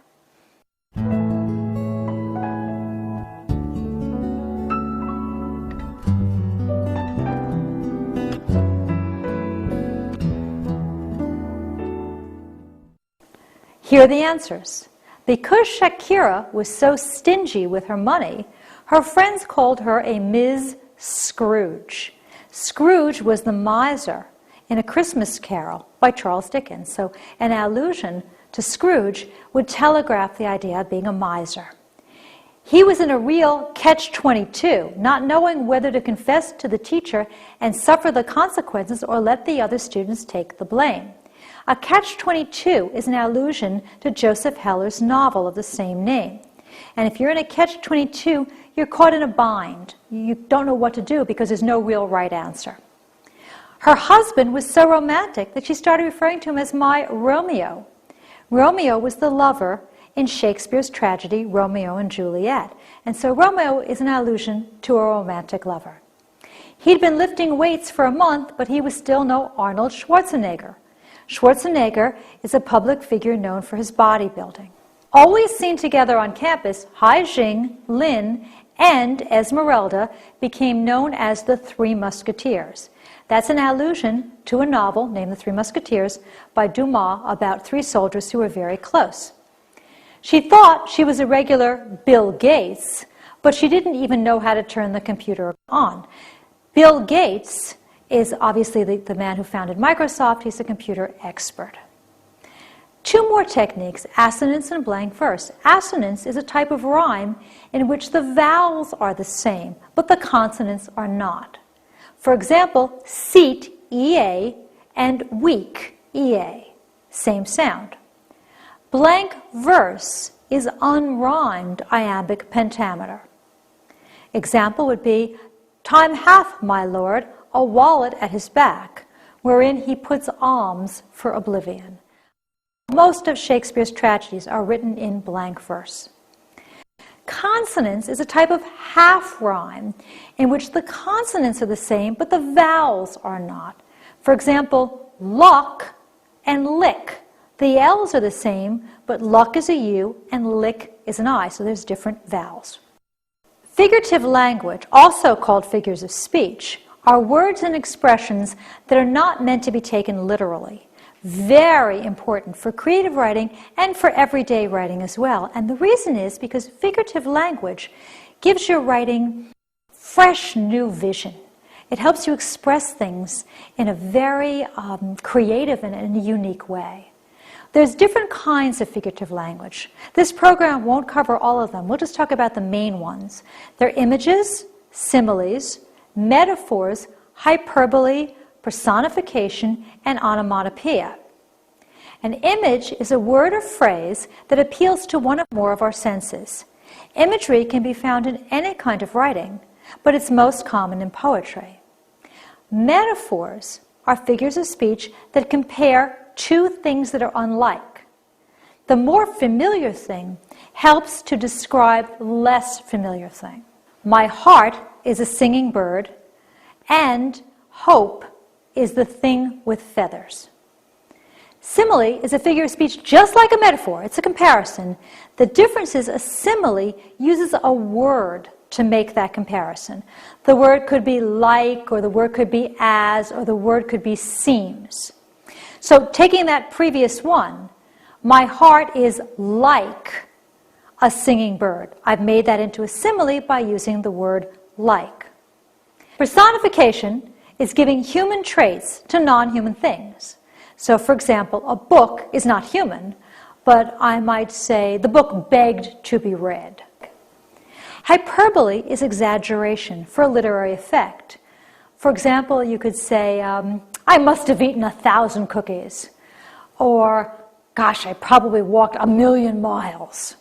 Here are the answers. Because Shakira was so stingy with her money, her friends called her a Ms. Scrooge. Scrooge was the miser in A Christmas Carol by Charles Dickens. So an allusion to Scrooge would telegraph the idea of being a miser. He was in a real catch-22, not knowing whether to confess to the teacher and suffer the consequences or let the other students take the blame. A catch-22 is an allusion to Joseph Heller's novel of the same name. And if you're in a catch-22, you're caught in a bind. You don't know what to do because there's no real right answer. Her husband was so romantic that she started referring to him as my Romeo. Romeo was the lover in Shakespeare's tragedy Romeo and Juliet. And so Romeo is an allusion to a romantic lover. He'd been lifting weights for a month, but he was still no Arnold Schwarzenegger. Schwarzenegger is a public figure known for his bodybuilding. Always seen together on campus, Hai Jing, Lin, and Esmeralda became known as the Three Musketeers. That's an allusion to a novel named The Three Musketeers by Dumas about 3 soldiers who were very close. She thought she was a regular Bill Gates, but she didn't even know how to turn the computer on. Bill Gates is obviously the man who founded Microsoft. He's a computer expert. 2 more techniques, assonance and blank verse. Assonance is a type of rhyme in which the vowels are the same, but the consonants are not. For example, seat, EA, and weak, EA, same sound. Blank verse is unrhymed iambic pentameter. Example would be, time hath my lord a wallet at his back, wherein he puts alms for oblivion. Most of Shakespeare's tragedies are written in blank verse. Consonance is a type of half rhyme in which the consonants are the same, but the vowels are not. For example, luck and lick. The L's are the same, but luck is a U and lick is an I, so there's different vowels. Figurative language, also called figures of speech, are words and expressions that are not meant to be taken literally. Very important for creative writing and for everyday writing as well. And the reason is because figurative language gives your writing fresh new vision. It helps you express things in a very creative and in a unique way. There's different kinds of figurative language. This program won't cover all of them. We'll just talk about the main ones. They're images, similes, metaphors, hyperbole, personification, and onomatopoeia. An image is a word or phrase that appeals to one or more of our senses. Imagery can be found in any kind of writing, but it's most common in poetry. Metaphors are figures of speech that compare two things that are unlike. The more familiar thing helps to describe less familiar thing. My heart is a singing bird, and hope is the thing with feathers. Simile is a figure of speech just like a metaphor. It's a comparison. The difference is a simile uses a word to make that comparison. The word could be like, or the word could be as, or the word could be seems. So taking that previous one, my heart is like a singing bird. I've made that into a simile by using the word like. Personification is giving human traits to non-human things. So for example, a book is not human, but I might say the book begged to be read. Hyperbole is exaggeration for a literary effect. For example, you could say, I must have eaten 1,000 cookies. Or, gosh, I probably walked 1,000,000 miles.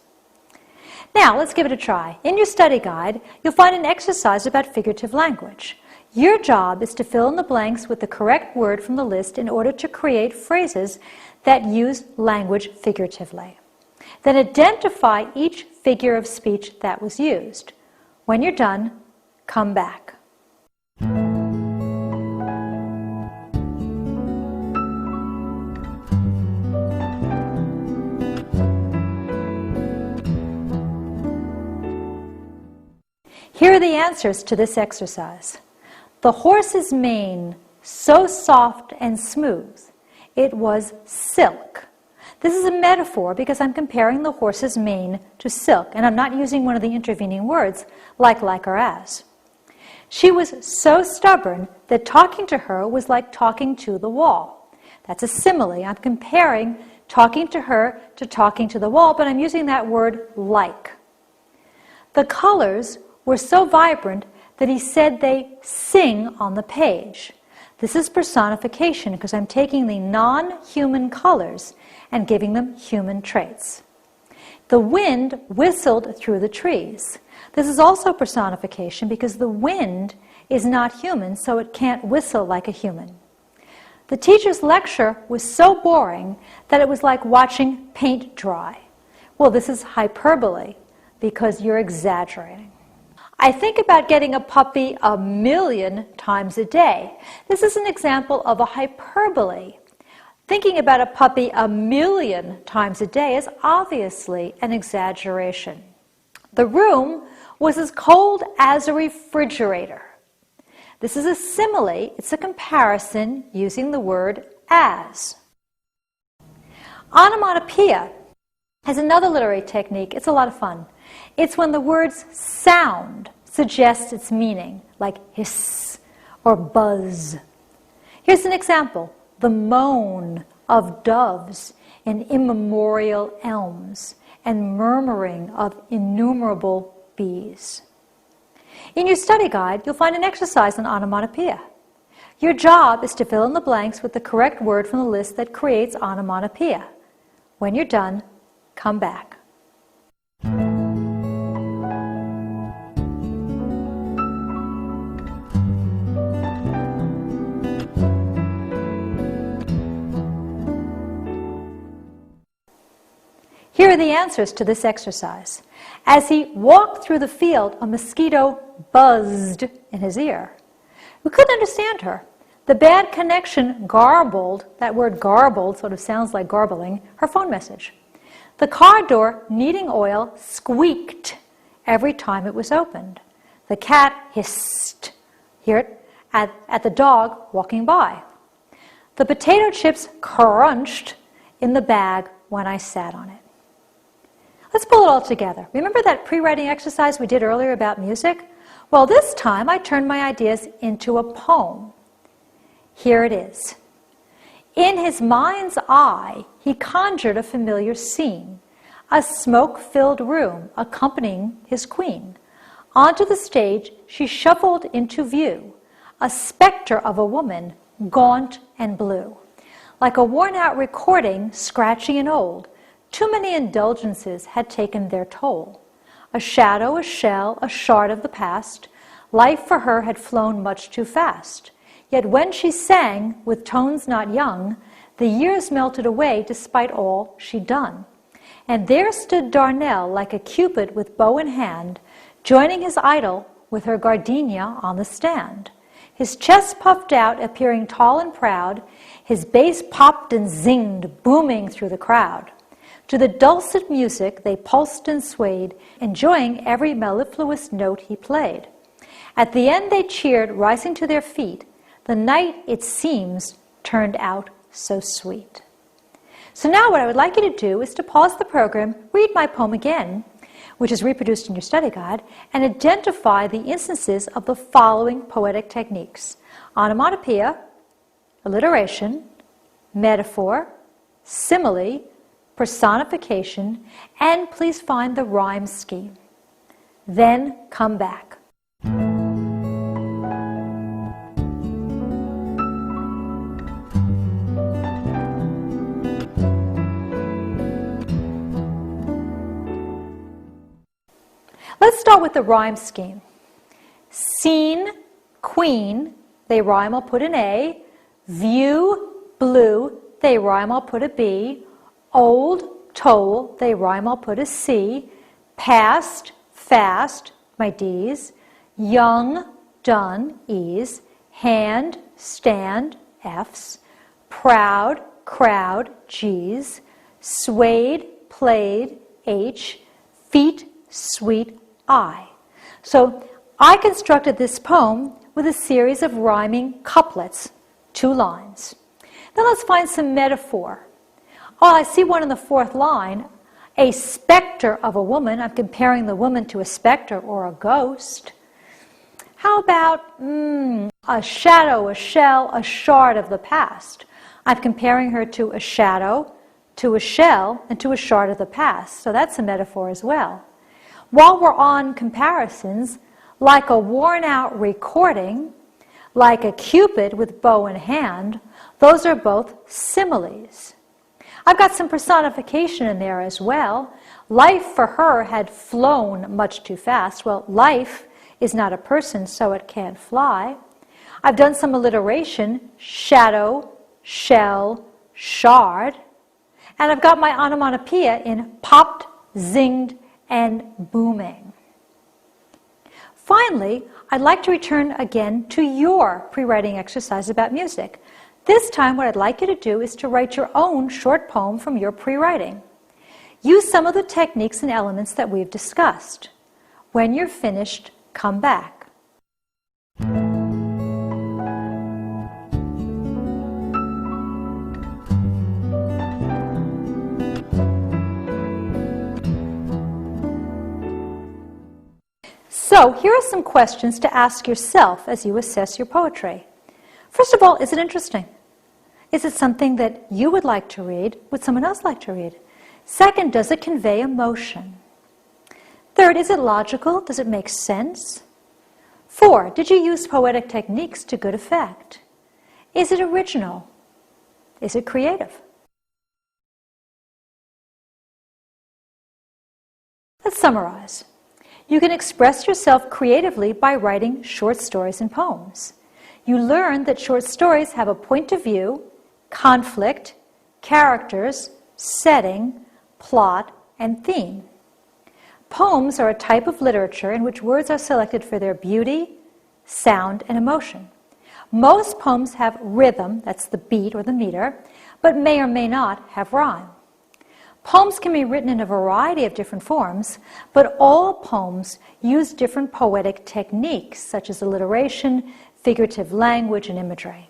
Now, let's give it a try. In your study guide, you'll find an exercise about figurative language. Your job is to fill in the blanks with the correct word from the list in order to create phrases that use language figuratively. Then identify each figure of speech that was used. When you're done, come back. Here are the answers to this exercise. The horse's mane, so soft and smooth, it was silk. This is a metaphor because I'm comparing the horse's mane to silk, and I'm not using one of the intervening words like or as. She was so stubborn that talking to her was like talking to the wall. That's a simile. I'm comparing talking to her to talking to the wall, but I'm using that word like. The colors were so vibrant that he said they sing on the page. This is personification because I'm taking the non-human colors and giving them human traits. The wind whistled through the trees. This is also personification because the wind is not human, so it can't whistle like a human. The teacher's lecture was so boring that it was like watching paint dry. Well, this is hyperbole because you're exaggerating. I think about getting a puppy 1,000,000 times a day. This is an example of a hyperbole. Thinking about a puppy 1,000,000 times a day is obviously an exaggeration. The room was as cold as a refrigerator. This is a simile. It's a comparison using the word as. Onomatopoeia has another literary technique. It's a lot of fun. It's when the word's sound suggests its meaning, like hiss or buzz. Here's an example. The moan of doves in immemorial elms and murmuring of innumerable bees. In your study guide, you'll find an exercise on onomatopoeia. Your job is to fill in the blanks with the correct word from the list that creates onomatopoeia. When you're done, come back. Here are the answers to this exercise. As he walked through the field, a mosquito buzzed in his ear. We couldn't understand her. The bad connection garbled, that word garbled sort of sounds like garbling, her phone message. The car door, needing oil, squeaked every time it was opened. The cat hissed, hear it, at the dog walking by. The potato chips crunched in the bag when I sat on it. Let's pull it all together. Remember that pre-writing exercise we did earlier about music? Well, this time I turned my ideas into a poem. Here it is. In his mind's eye, he conjured a familiar scene, a smoke-filled room accompanying his queen. Onto the stage she shuffled into view, a specter of a woman, gaunt and blue. Like a worn-out recording, scratchy and old, too many indulgences had taken their toll. A shadow, a shell, a shard of the past, life for her had flown much too fast. Yet when she sang, with tones not young, the years melted away despite all she'd done. And there stood Darnell like a cupid with bow in hand, joining his idol with her gardenia on the stand. His chest puffed out, appearing tall and proud, his bass popped and zinged, booming through the crowd. To the dulcet music they pulsed and swayed, enjoying every mellifluous note he played. At the end they cheered, rising to their feet. The night, it seems, turned out so sweet. So now what I would like you to do is to pause the program, read my poem again, which is reproduced in your study guide, and identify the instances of the following poetic techniques: onomatopoeia, alliteration, metaphor, simile, personification, and please find the rhyme scheme. Then come back. Let's start with the rhyme scheme. Scene, queen, they rhyme, I'll put an A. View, blue, they rhyme, I'll put a B. Old, toll, they rhyme, I'll put a C. Past, fast, my D's. Young, done, E's. Hand, stand, F's. Proud, crowd, G's. Swayed, played, H. Feet, sweet, I. So I constructed this poem with a series of rhyming couplets, 2 lines. Then let's find some metaphor. Oh, I see one in the 4th line, a specter of a woman. I'm comparing the woman to a specter or a ghost. How about a shadow, a shell, a shard of the past? I'm comparing her to a shadow, to a shell, and to a shard of the past. So that's a metaphor as well. While we're on comparisons, like a worn-out recording, like a cupid with bow in hand, those are both similes. I've got some personification in there as well. Life for her had flown much too fast. Well, life is not a person, so it can't fly. I've done some alliteration, shadow, shell, shard. And I've got my onomatopoeia in popped, zinged, and booming. Finally, I'd like to return again to your pre-writing exercise about music. This time what I'd like you to do is to write your own short poem from your pre-writing. Use some of the techniques and elements that we've discussed. When you're finished, come back. So here are some questions to ask yourself as you assess your poetry. First of all, is it interesting? Is it something that you would like to read? Would someone else like to read? Second, does it convey emotion? Third, is it logical? Does it make sense? 4, did you use poetic techniques to good effect? Is it original? Is it creative? Let's summarize. You can express yourself creatively by writing short stories and poems. You learn that short stories have a point of view, conflict, characters, setting, plot, and theme. Poems are a type of literature in which words are selected for their beauty, sound, and emotion. Most poems have rhythm, that's the beat or the meter, but may or may not have rhyme. Poems can be written in a variety of different forms, but all poems use different poetic techniques, such as alliteration, figurative language, and imagery.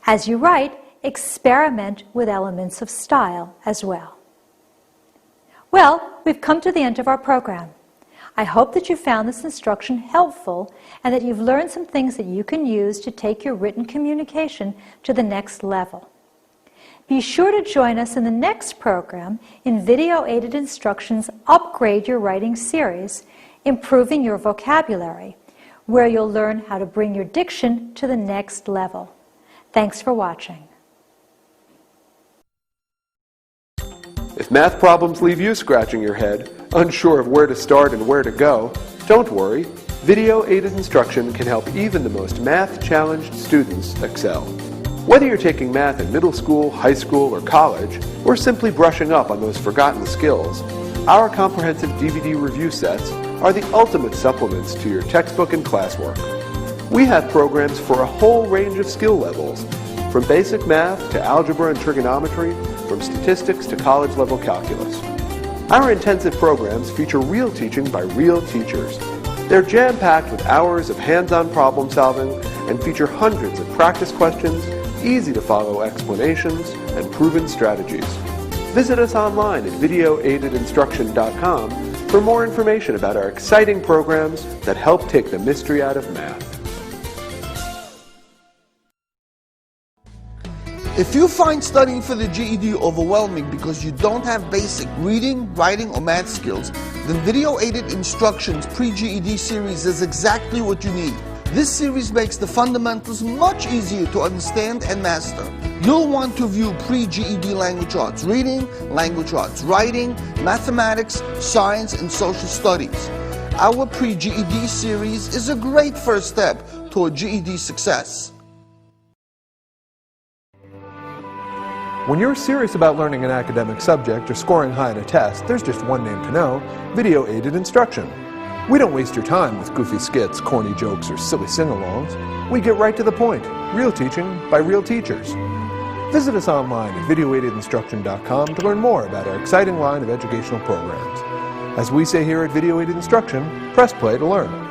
As you write, experiment with elements of style as well. Well, we've come to the end of our program. I hope that you found this instruction helpful and that you've learned some things that you can use to take your written communication to the next level. Be sure to join us in the next program in Video-Aided Instructions Upgrade Your Writing series, Improving Your Vocabulary, where you'll learn how to bring your diction to the next level. Thanks for watching. If math problems leave you scratching your head, unsure of where to start and where to go, don't worry. Video-aided instruction can help even the most math-challenged students excel. Whether you're taking math in middle school, high school, or college, or simply brushing up on those forgotten skills, our comprehensive DVD review sets are the ultimate supplements to your textbook and classwork. We have programs for a whole range of skill levels, from basic math to algebra and trigonometry, from statistics to college-level calculus. Our intensive programs feature real teaching by real teachers. They're jam-packed with hours of hands-on problem solving and feature hundreds of practice questions, easy-to-follow explanations, and proven strategies. Visit us online at videoaidedinstruction.com for more information about our exciting programs that help take the mystery out of math. If you find studying for the GED overwhelming because you don't have basic reading, writing, or math skills, then Video-Aided Instructions Pre-GED series is exactly what you need. This series makes the fundamentals much easier to understand and master. You'll want to view pre-GED language arts reading, language arts writing, mathematics, science, and social studies. Our pre-GED series is a great first step toward GED success. When you're serious about learning an academic subject or scoring high in a test, there's just one name to know: Video-Aided Instruction. We don't waste your time with goofy skits, corny jokes, or silly sing-alongs. We get right to the point. Real teaching by real teachers. Visit us online at videoaidedinstruction.com to learn more about our exciting line of educational programs. As we say here at Video-Aided Instruction, press play to learn.